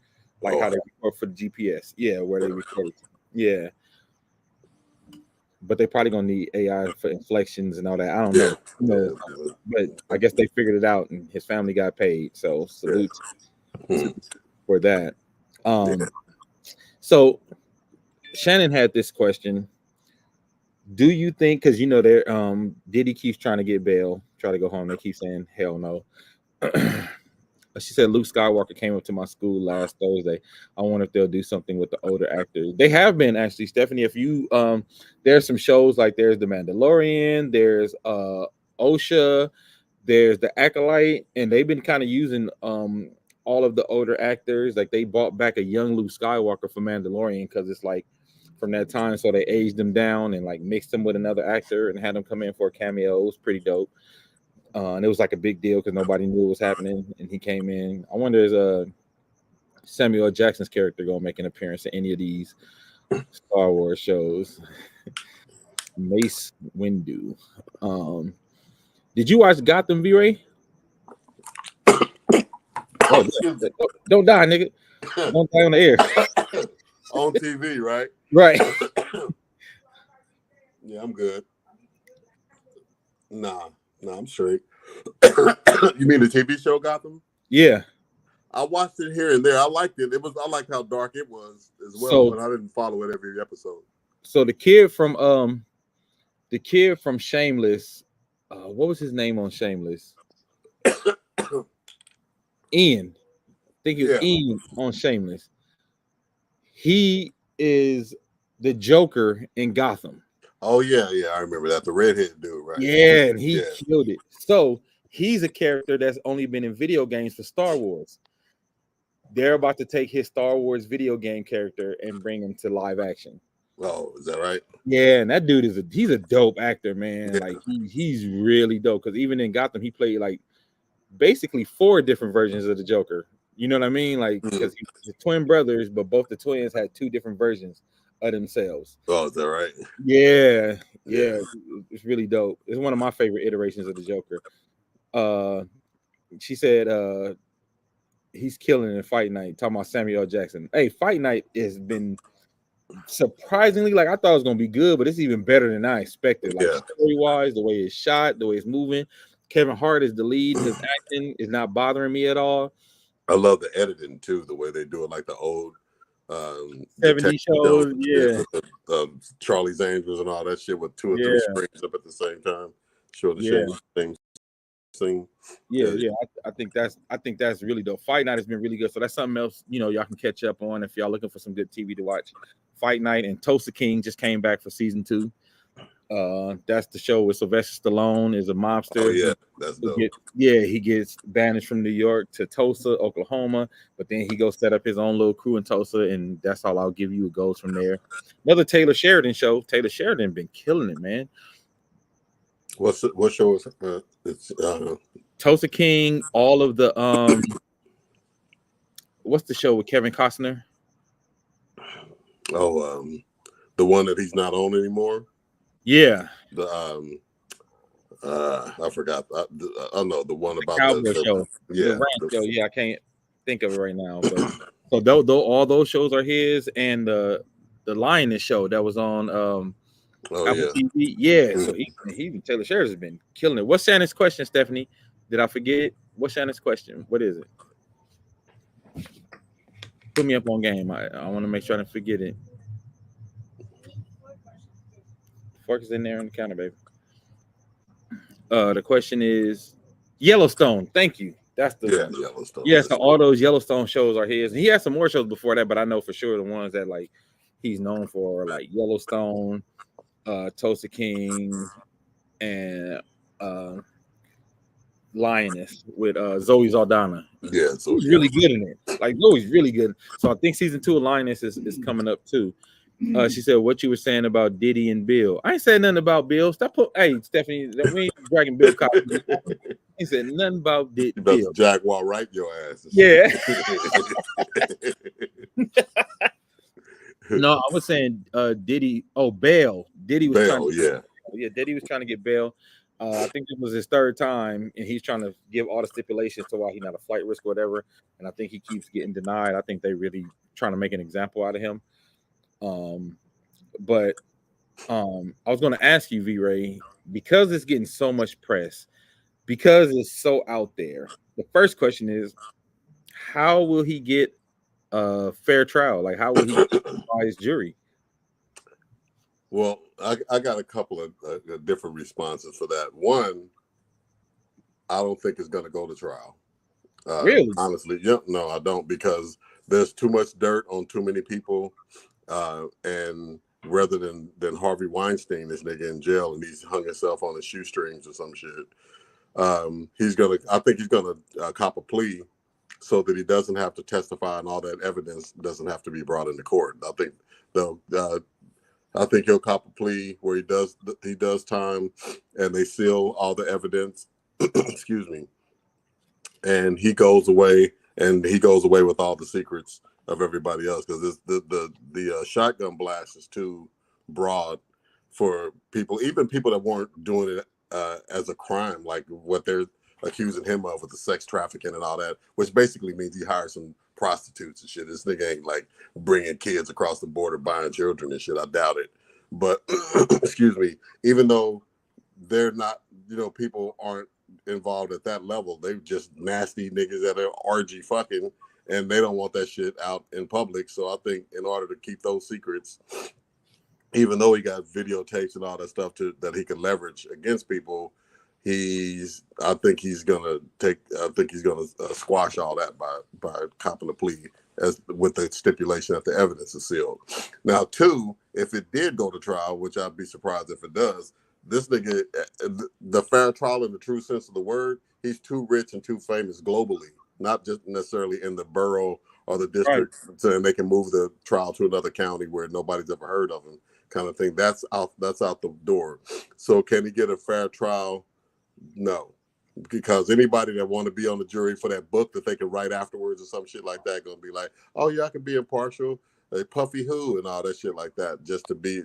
like how they record for the GPS. Yeah, where they record. Yeah, but they probably gonna need AI for inflections and all that. I don't know, but I guess they figured it out, and his family got paid. So salute for that. So Shannon had this question. Do you think, because they're Diddy keeps trying to get bail, try to go home, they keep saying hell no. She said Luke Skywalker came up to my school last Thursday. I wonder if they'll do something with the older actors. They have been, actually, Stephanie. If you there's some shows like there's The Mandalorian, there's OSHA, there's The Acolyte, and they've been kind of using all of the older actors. Like they brought back a young Luke Skywalker for Mandalorian because it's like from that time, so they aged him down and like mixed him with another actor and had him come in for a cameo. It was pretty dope. And it was like a big deal because nobody knew what was happening, and he came in. I wonder is Samuel L. Jackson's character gonna make an appearance in any of these Star Wars shows? Mace Windu. Did you watch Gotham, V-Ray? Oh, don't die, nigga. Don't die on the air. On TV, right? Right. Yeah, I'm good. Nah, I'm straight. You mean the TV show Gotham? Yeah. I watched it here and there. I liked it. I liked how dark it was as well, but I didn't follow it every episode. So the kid from Shameless, what was his name on Shameless? Ian. I think it was Ian on Shameless. He is the Joker in Gotham. Oh yeah, I remember that. The redhead dude, right? Yeah, and he killed it. So he's a character that's only been in video games for Star Wars. They're about to take his Star Wars video game character and bring him to live action. Oh, is that right? Yeah, and that dude he's a dope actor, man. Yeah. Like he's really dope because even in Gotham, he played like basically 4 different versions of the Joker. You know what I mean? Like because he's twin brothers, but both the twins had 2 different versions of themselves. Oh, is that right? Yeah. It's really dope. It's one of my favorite iterations of the Joker. She said he's killing in Fight Night. Talking about Samuel L. Jackson. Hey, Fight Night has been surprisingly, like I thought it was gonna be good, but it's even better than I expected. Like story-wise, the way it's shot, the way it's moving. Kevin Hart is the lead. His acting is not bothering me at all. I love the editing too, the way they do it, like the old 70 shows, Charlie's Angels and all that shit with 2 or 3 screens up at the same time. Show the same thing. I think that's really dope. Fight Night has been really good, so that's something else y'all can catch up on if y'all looking for some good TV to watch. Fight Night, and Tulsa King just came back for season 2. That's the show with Sylvester Stallone is a mobster. Oh yeah, that's dope. He gets banished from New York to Tulsa, Oklahoma, but then he goes set up his own little crew in Tulsa, and that's all I'll give you. It goes from there. Another Taylor Sheridan show. Taylor Sheridan been killing it, man. What show is it's Tulsa King, all of the what's the show with Kevin Costner? Oh, the one that he's not on anymore. Yeah, The I forgot. I don't know the one about Cowboy show. The yeah. ranch show. Yeah, I can't think of it right now. But so though all those shows are his, and the Lioness show that was on Oh Apple yeah. TV. Yeah, so he Taylor Swift has been killing it. What's Shannon's question, Stephanie? Did I forget? What's Shannon's question? What is it? Put me up on game. I want to make sure I don't forget it. Fork is in there on the counter, baby. The question is Yellowstone. Thank you. That's the Yellowstone. Yes, so all those Yellowstone shows are his. And he has some more shows before that, but I know for sure the ones that like he's known for are like Yellowstone, Tulsa King, and Lioness with Zoe Saldana. Yeah, so Zoe's really good in it. Like Zoe's really good. So I think season 2 of Lioness is coming up too. She said what you were saying about Diddy and Bill. I ain't said nothing about Bill. Stop put hey Stephanie, we ain't dragging Bill Cosby. He said nothing about Bill. Jaguar right your ass. Yeah. No, I was saying Diddy. Oh, bail. Diddy was trying to Diddy was trying to get bail. I think it was his 3rd time, and he's trying to give all the stipulations to why he's not a flight risk or whatever. And I think he keeps getting denied. I think they really trying to make an example out of him. But I was going to ask you, V-Ray, because it's getting so much press, because it's so out there. The first question is, how will he get a fair trial? Like, how will he by his jury? Well, I got a couple of different responses for that. One, I don't think it's going to go to trial. Really? Honestly, no, I don't, because there's too much dirt on too many people. And rather than Harvey Weinstein, this nigga in jail, and he's hung himself on his shoestrings or some shit. I think he's gonna cop a plea so that he doesn't have to testify, and all that evidence doesn't have to be brought into court. I think he'll cop a plea where he does time, and they seal all the evidence. Excuse me. And he goes away, with all the secrets of everybody else, because the shotgun blast is too broad for people, even people that weren't doing it as a crime, like what they're accusing him of with the sex trafficking and all that, which basically means he hired some prostitutes and shit. This nigga ain't like bringing kids across the border buying children and shit. I doubt it. But excuse me, even though they're not, people aren't involved at that level, they're just nasty niggas that are orgy fucking, and they don't want that shit out in public. So I think in order to keep those secrets, even though he got videotapes and all that stuff that he can leverage against people, I think he's gonna squash all that by copping a plea, as with the stipulation that the evidence is sealed. Now, 2, if it did go to trial, which I'd be surprised if it does, this nigga, the fair trial in the true sense of the word, he's too rich and too famous globally, not just necessarily in the borough or the district, so they can move the trial to another county where nobody's ever heard of him, kind of thing. That's out the door. So can he get a fair trial? No, because anybody that want to be on the jury for that book that they can write afterwards or some shit like that, gonna be like, oh yeah, I can be impartial, Puffy who and all that shit like that, just to be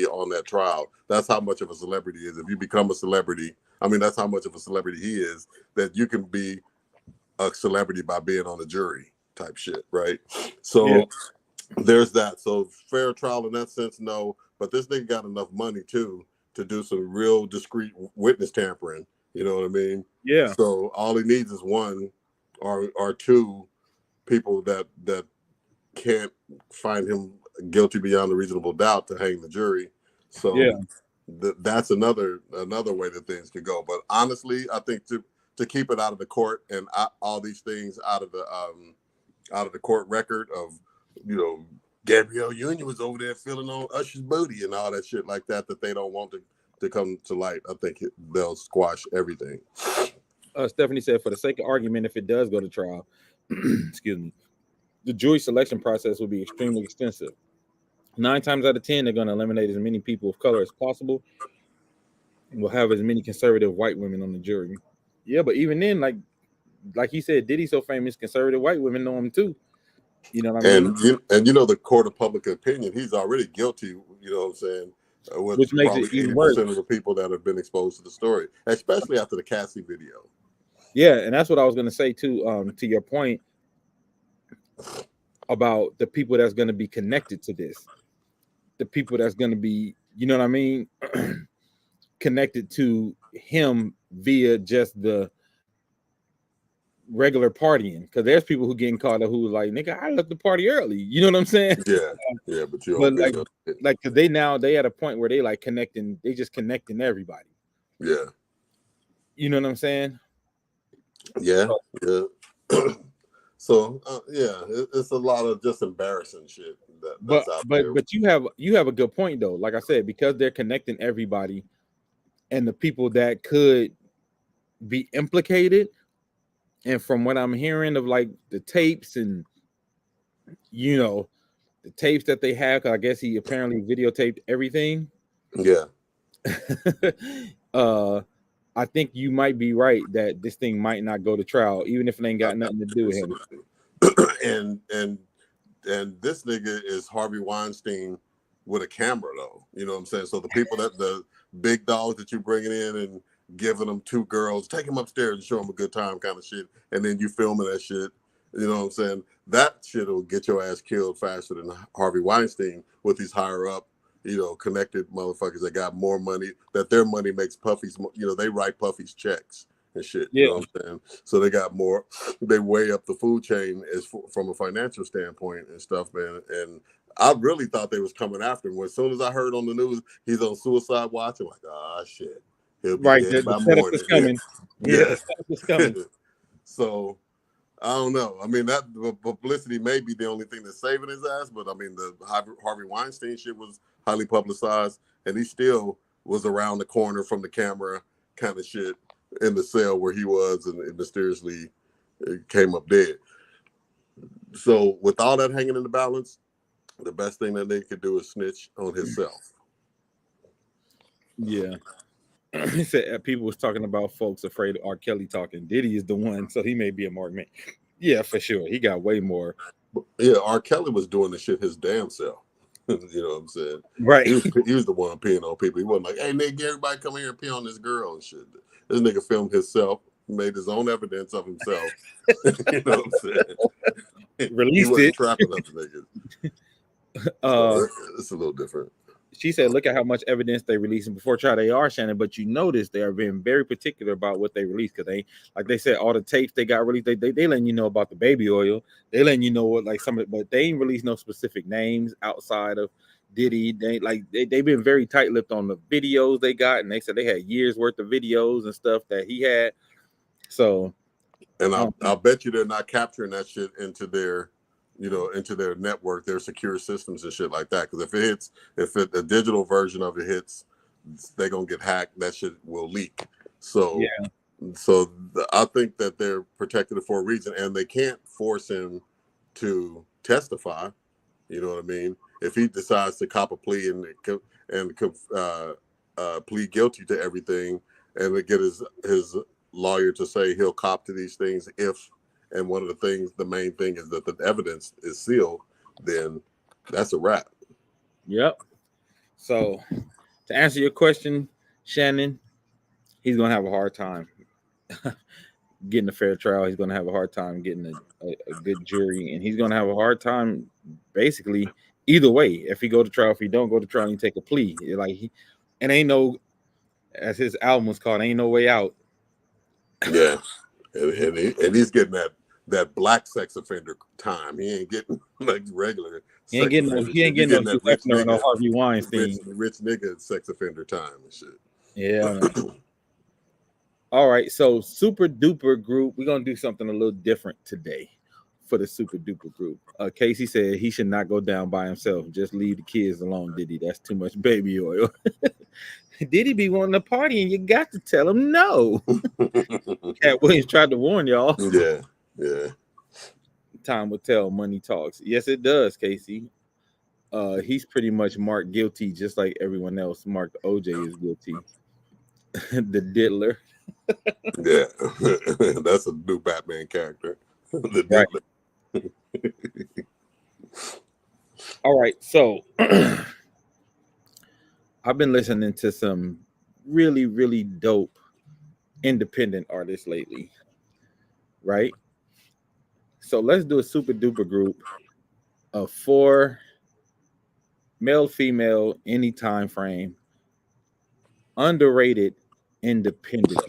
on that trial. That's how much of a celebrity he is. If you become a celebrity, that's how much of a celebrity he is, that you can be a celebrity by being on the jury type shit, right? So there's that. So fair trial in that sense, no. But this nigga got enough money too to do some real discreet witness tampering. You know what I mean? Yeah. So all he needs is 1 or 2 people that can't find him guilty beyond a reasonable doubt to hang the jury. So that's another way that things could go. But honestly, I think to keep it out of the court and all these things out of the court record of, Gabrielle Union was over there feeling on Usher's booty and all that shit like that they don't want to come to light. I think they'll squash everything. Stephanie said, for the sake of argument, if it does go to trial, excuse me, the jury selection process will be extremely extensive. 9 times out of 10, they're going to eliminate as many people of color as possible. And we'll have as many conservative white women on the jury. Yeah, but even then, like, like he said, Diddy so famous, conservative white women know him too. You know what I mean? And the court of public opinion, he's already guilty. You know what I'm saying? With Which makes probably it even 80% worse. of the people that have been exposed to the story, especially after the Cassie video. Yeah, and that's what I was gonna say too. To your point about the people that's gonna be connected to this, the people that's gonna be, you know what I mean, connected to him via just the regular partying, because there's people who getting caught up who was like, nigga, I left the party early. You know what I'm saying? Yeah, but you But don't like cause they at a point where they like connecting, they just connecting everybody. Yeah. You know what I'm saying? Yeah. So it's a lot of just embarrassing shit that's out there. But you have a good point though. Like I said, because they're connecting everybody and the people that could be implicated. And from what I'm hearing of like the tapes and the tapes that they have, 'cause I guess he apparently videotaped everything. Yeah. I think you might be right that this thing might not go to trial, even if it ain't got nothing to do with him. And this nigga is Harvey Weinstein with a camera, though. You know what I'm saying? So the people the big dogs that you bringing in and giving them 2 girls, take them upstairs and show them a good time kind of shit, and then you filming that shit. You know what I'm saying? That shit will get your ass killed faster than Harvey Weinstein with these higher up, connected motherfuckers that got more money, that their money makes Puffy's, they write Puffy's checks and shit. Yeah. You know what I'm saying? So they got more, they weigh up the food chain from a financial standpoint and stuff, man. And I really thought they was coming after him. As soon as I heard on the news he's on suicide watch, I'm like, shit. He'll be dead by morning. Is coming. Yeah, the setup is coming. So I don't know. I mean, that publicity may be the only thing that's saving his ass, but I mean, the Harvey Weinstein shit was highly publicized, and he still was around the corner from the camera kind of shit in the cell where he was, and it mysteriously came up dead. So with all that hanging in the balance, the best thing that they could do is snitch on himself. Yeah. He said people was talking about folks afraid of R. Kelly talking. Diddy is the one, so he may be a mark man. Yeah, for sure. He got way more. Yeah, R. Kelly was doing the shit his damn self. You know what I'm saying? Right. He was the one peeing on people. He wasn't like, hey, nigga, everybody come here and pee on this girl and shit. This nigga filmed himself, made his own evidence of himself. You know what I'm saying? Released he wasn't it. trapping other niggas. So it's a little different. She said, look at how much evidence they releasing before trial. They are, Shannon, but you notice they are being very particular about what they release, because they, like they said, all the tapes they got released, they letting you know about the baby oil. They letting you know what, like, some of it, but they ain't released no specific names outside of Diddy. They've been very tight-lipped on the videos they got, and they said they had years worth of videos and stuff that he had. So, and I'll bet you they're not capturing that shit into their network, their secure systems and shit like that. Because if a digital version of it hits, they're gonna get hacked. That shit will leak. So yeah. So I think that they're protected for a reason, and they can't force him to testify. You know what I mean? If he decides to cop a plea and plead guilty to everything, and get his lawyer to say he'll cop to these things if. And one of the main thing is that the evidence is sealed, then that's a wrap. Yep. So to answer your question, Shannon, he's going to have a hard time getting a fair trial. He's going to have a hard time getting a good jury, and he's going to have a hard time basically either way. If he go to trial, if he don't go to trial, he take a plea. And ain't no, as his album was called, ain't no way out. Yeah. And he's getting that black sex offender time. He ain't getting like regular. He ain't getting no rich nigga, no Harvey Weinstein. Rich nigga sex offender time and shit. Yeah. All right. So Super Duper group, we're gonna do something a little different today for the Super Duper group. Casey said he should not go down by himself. Just leave the kids alone, Diddy. That's too much baby oil. Diddy be wanting to party, and you got to tell him no. Cat Williams tried to warn y'all. Yeah. Time will tell. Money talks. Yes, it does, Casey. He's pretty much marked guilty, just like everyone else marked OJ is guilty. The diddler. Yeah, that's a new Batman character. The Right. All right, so I've been listening to some really, really dope independent artists lately, right? So let's do a super duper group of 4 male, female, any time frame, underrated independent.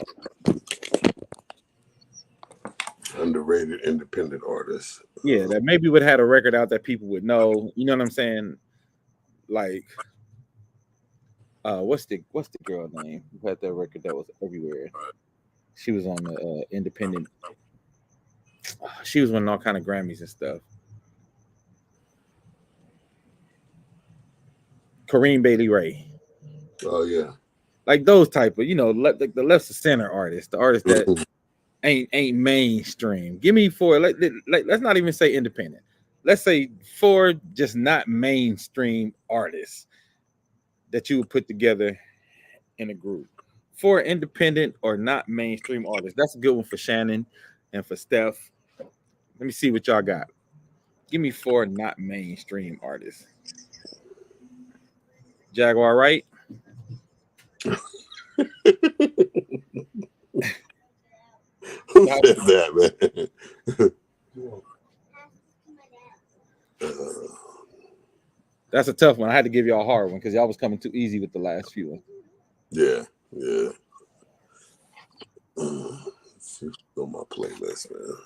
Underrated independent artists. Yeah, that maybe would have had a record out that people would know. You know what I'm saying? Like, what's the girl name who had that record that was everywhere? She was on the independent. She was winning all kind of Grammys and stuff. Kareem Bailey Ray. Oh yeah. Like those type of, the left of center artists, the artists that ain't mainstream. Give me 4. Let's not even say independent. Let's say 4 just not mainstream artists that you would put together in a group. 4 independent or not mainstream artists. That's a good one for Shannon and for Steph. Let me see what y'all got. Give me 4 not mainstream artists. Jaguar, right? Who said that, man? That's a tough one. I had to give y'all a hard one because y'all was coming too easy with the last few. Yeah. Let's see what's on my playlist, man.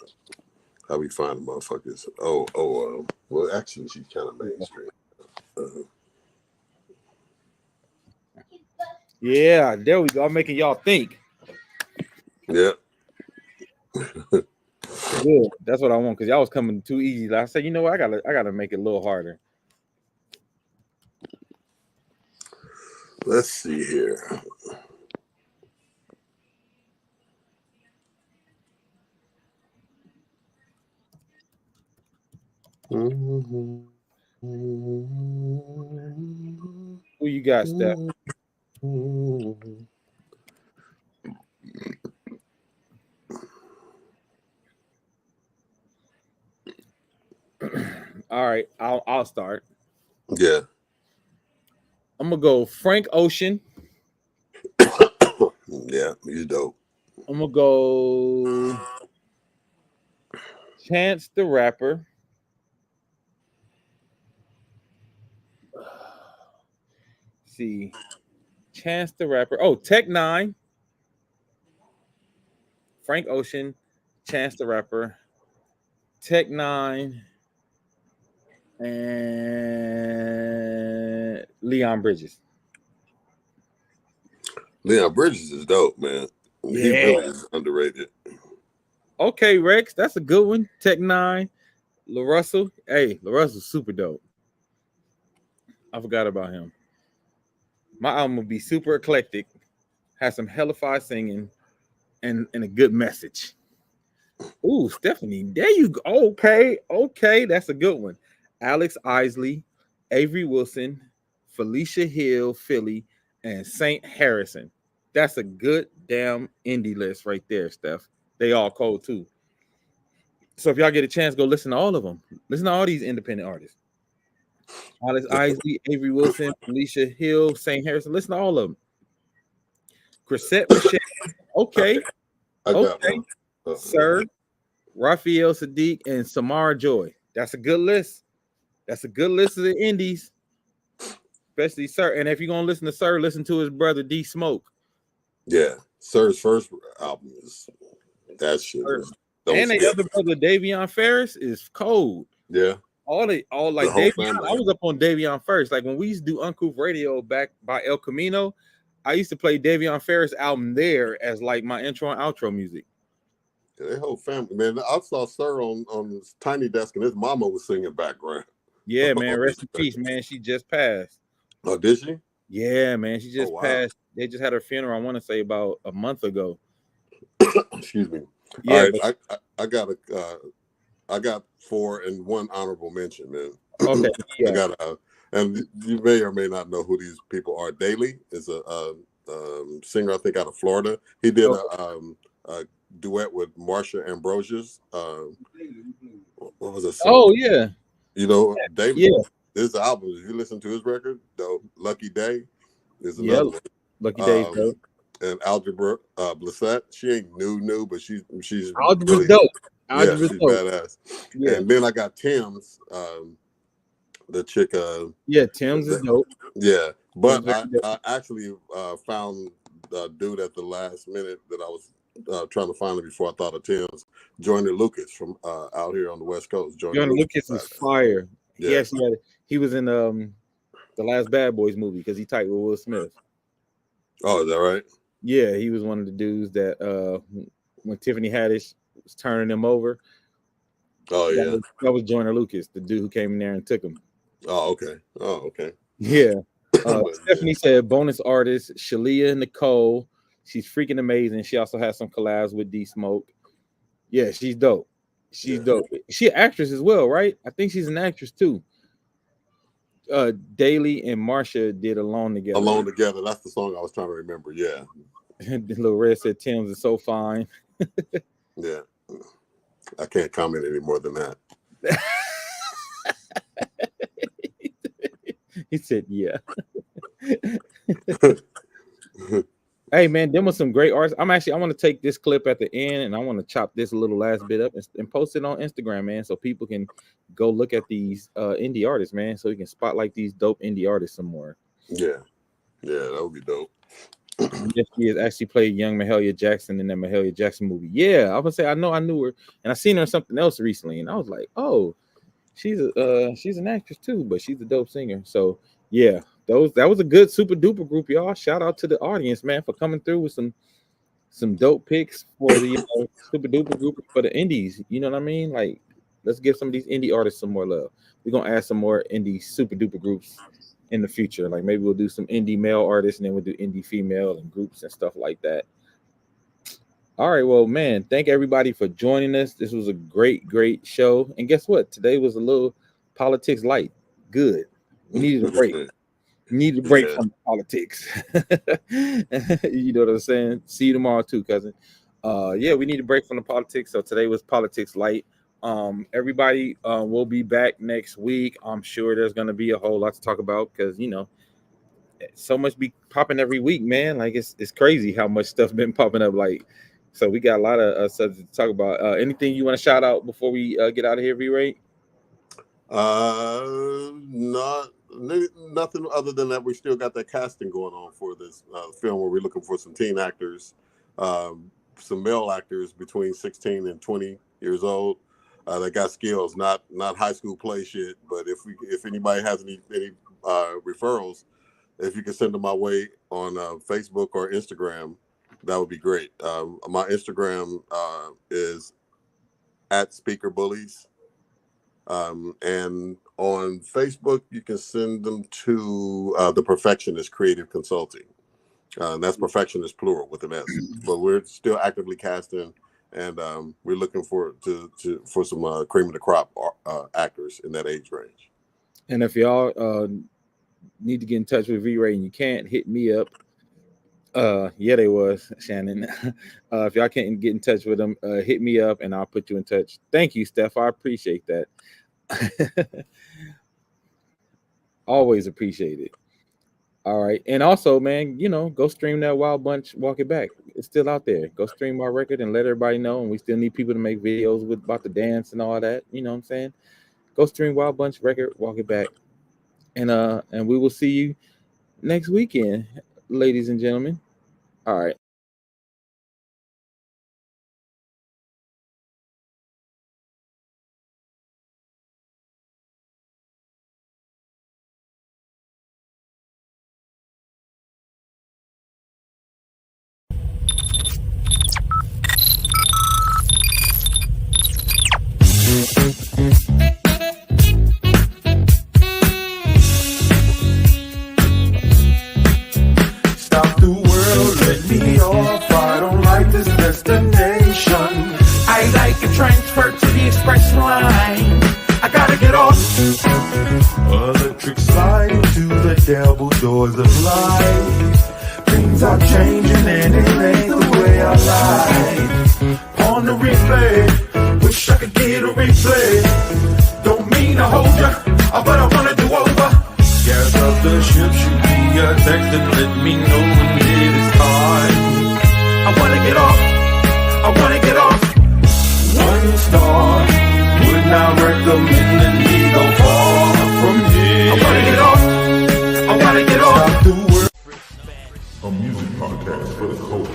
How we find motherfuckers? Well, actually, she's kind of mainstream. Yeah, there we go. I'm making y'all think. Yeah. Good. That's what I want because y'all was coming too easy. I said, you know what? I gotta make it a little harder. Let's see here. Who you got, Steph? All right, I'll start. Yeah. I'm gonna go Frank Ocean. Yeah, he's dope. I'm gonna go Chance the Rapper. See, Chance the Rapper. Oh, Tech 9. Frank Ocean, Chance the Rapper, Tech 9, and Leon Bridges. Leon Bridges is dope, man. Yeah. He really is underrated. Okay, Rex, that's a good one. Tech 9, LaRussell. Hey, LaRussell's super dope. I forgot about him. My album will be super eclectic, has some hellified singing, and a good message. Ooh, Stephanie, there you go. Okay, that's a good one. Alex Isley, Avery Wilson, Felicia Hill, Philly, and Saint Harrison. That's a good damn indie list right there, Steph. They all cold too. So if y'all get a chance, go listen to all of them. Listen to all these independent artists. Alex Isley, Avery Wilson, Felicia Hill, Saint Harrison. Listen to all of them. Chrisette Michelle. Okay. I got Okay. one. Sir, Raphael Sadiq, and Samara Joy. That's a good list. That's a good list of the indies, especially Sir. And if you're gonna listen to Sir, listen to his brother D Smoke. Yeah, Sir's first album is that shit. And the other brother, Davion Ferris, is cold. Yeah. All like Davion. I was up on Davion first. Like when we used to do Uncouth Radio back by El Camino, I used to play Davion Ferris album there as like my intro and outro music. Yeah, their whole family, man. I saw Sir on his tiny desk, and his mama was singing background. Yeah, man. Rest in peace, man. She just passed. Oh, did she? Yeah, man. She just passed. They just had her funeral. I want to say about a month ago. Excuse me. Yeah, all right, I got 4 and 1 honorable mention, man. Okay. Yeah. I got and you may or may not know who these people are. Daly is a singer, I think, out of Florida. He did a duet with Marsha Ambrosius. What was it? Oh yeah. You know, David. Yeah. This album, if you listen to his record, though, Lucky Day is Yeah. another one. Lucky Days, dope. And Algebra Blissett, she ain't new, but she's Algebra's really dope. Yeah, Algebra's she's dope. badass. Yeah. And then I got Tim's, the chick. Yeah, Tim's is dope. Yeah, but Tim's very I actually found a dude at the last minute that I was trying to find him before I thought of Tim's. Joyner Lucas from out here on the West Coast. Joyner Lucas is fire. Yeah. Yes, he was in the last Bad Boys movie because he typed with Will Smith. Oh, is that right? Yeah, he was one of the dudes that when Tiffany Haddish was turning him over. Oh yeah, that was Joyner Lucas, the dude who came in there and took him. Oh okay. Yeah. Stephanie said bonus artist Shalia Nicole. She's freaking amazing. She also has some collabs with D Smoke. Yeah, she's dope. She's dope. She an actress as well, right? I think she's an actress too. Daly and Marsha did Alone Together. Alone Together. That's the song I was trying to remember. Yeah. Lil Red said Tim's is so fine. Yeah. I can't comment any more than that. He said, yeah. Hey man, them were some great artists. I want to take this clip at the end and I want to chop this little last bit up and post it on Instagram, man, so people can go look at these indie artists, man, so you can spotlight these dope indie artists some more. Yeah, that would be dope. Yes, she has actually played young Mahalia Jackson in that Mahalia Jackson movie. Yeah, I would say I knew her, and I seen her in something else recently, and I was like, oh, she's an actress too, but she's a dope singer. So yeah. That was a good super duper group, y'all. Shout out to the audience, man, for coming through with some dope picks for the super duper group for the indies. You know what I mean? Like, let's give some of these indie artists some more love. We're gonna add some more indie super duper groups in the future. Like maybe we'll do some indie male artists and then we'll do indie female and groups and stuff like that. All right, well, man, thank everybody for joining us. This was a great show. And guess what? Today was a little politics light. Good. We needed a break. Need a break from politics. You know what I'm saying? See you tomorrow too, cousin. We need a break from the politics. So today was politics light. Everybody will be back next week. I'm sure there's gonna be a whole lot to talk about because so much be popping every week, man. Like it's crazy how much stuff been popping up. Like, so we got a lot of subjects to talk about. Anything you want to shout out before we get out of here, V-Ray? Nothing other than that. We still got that casting going on for this film where we're looking for some teen actors, some male actors between 16 and 20 years old that got skills, not high school play shit. But if anybody has any referrals, if you can send them my way on Facebook or Instagram, that would be great. My Instagram is @SpeakerBullies. And on Facebook, you can send them to The Perfectionist Creative Consulting. That's Perfectionist plural with an S. But we're still actively casting, and we're looking for some cream of the crop actors in that age range. And if y'all need to get in touch with V-Ray and you can't, hit me up. They was Shannon. If y'all can't get in touch with them, hit me up and I'll put you in touch. Thank you, Steph. I appreciate that. Always appreciate it. All right. And also, man, go stream that Wild Bunch Walk It Back. It's still out there. Go stream my record and let everybody know. And we still need people to make videos about the dance and all that. You know what I'm saying? Go stream Wild Bunch record, Walk It Back. And we will see you next weekend, ladies and gentlemen. All right. Stop the world, let me off. I don't like this destination. I like a transfer to the express line. I gotta get off. Electric slide into the double doors of life. Bring things are changing and it ain't the way I like. On the replay, wish I could get a replay. Don't mean to hold ya, but I wanna do over. Gas up the ship, shoot me a text and let me know when it is time. I wanna get off, I wanna get off. 1 star, would not recommend that we go far from here. I wanna get off, I wanna get off. A music podcast for the culture.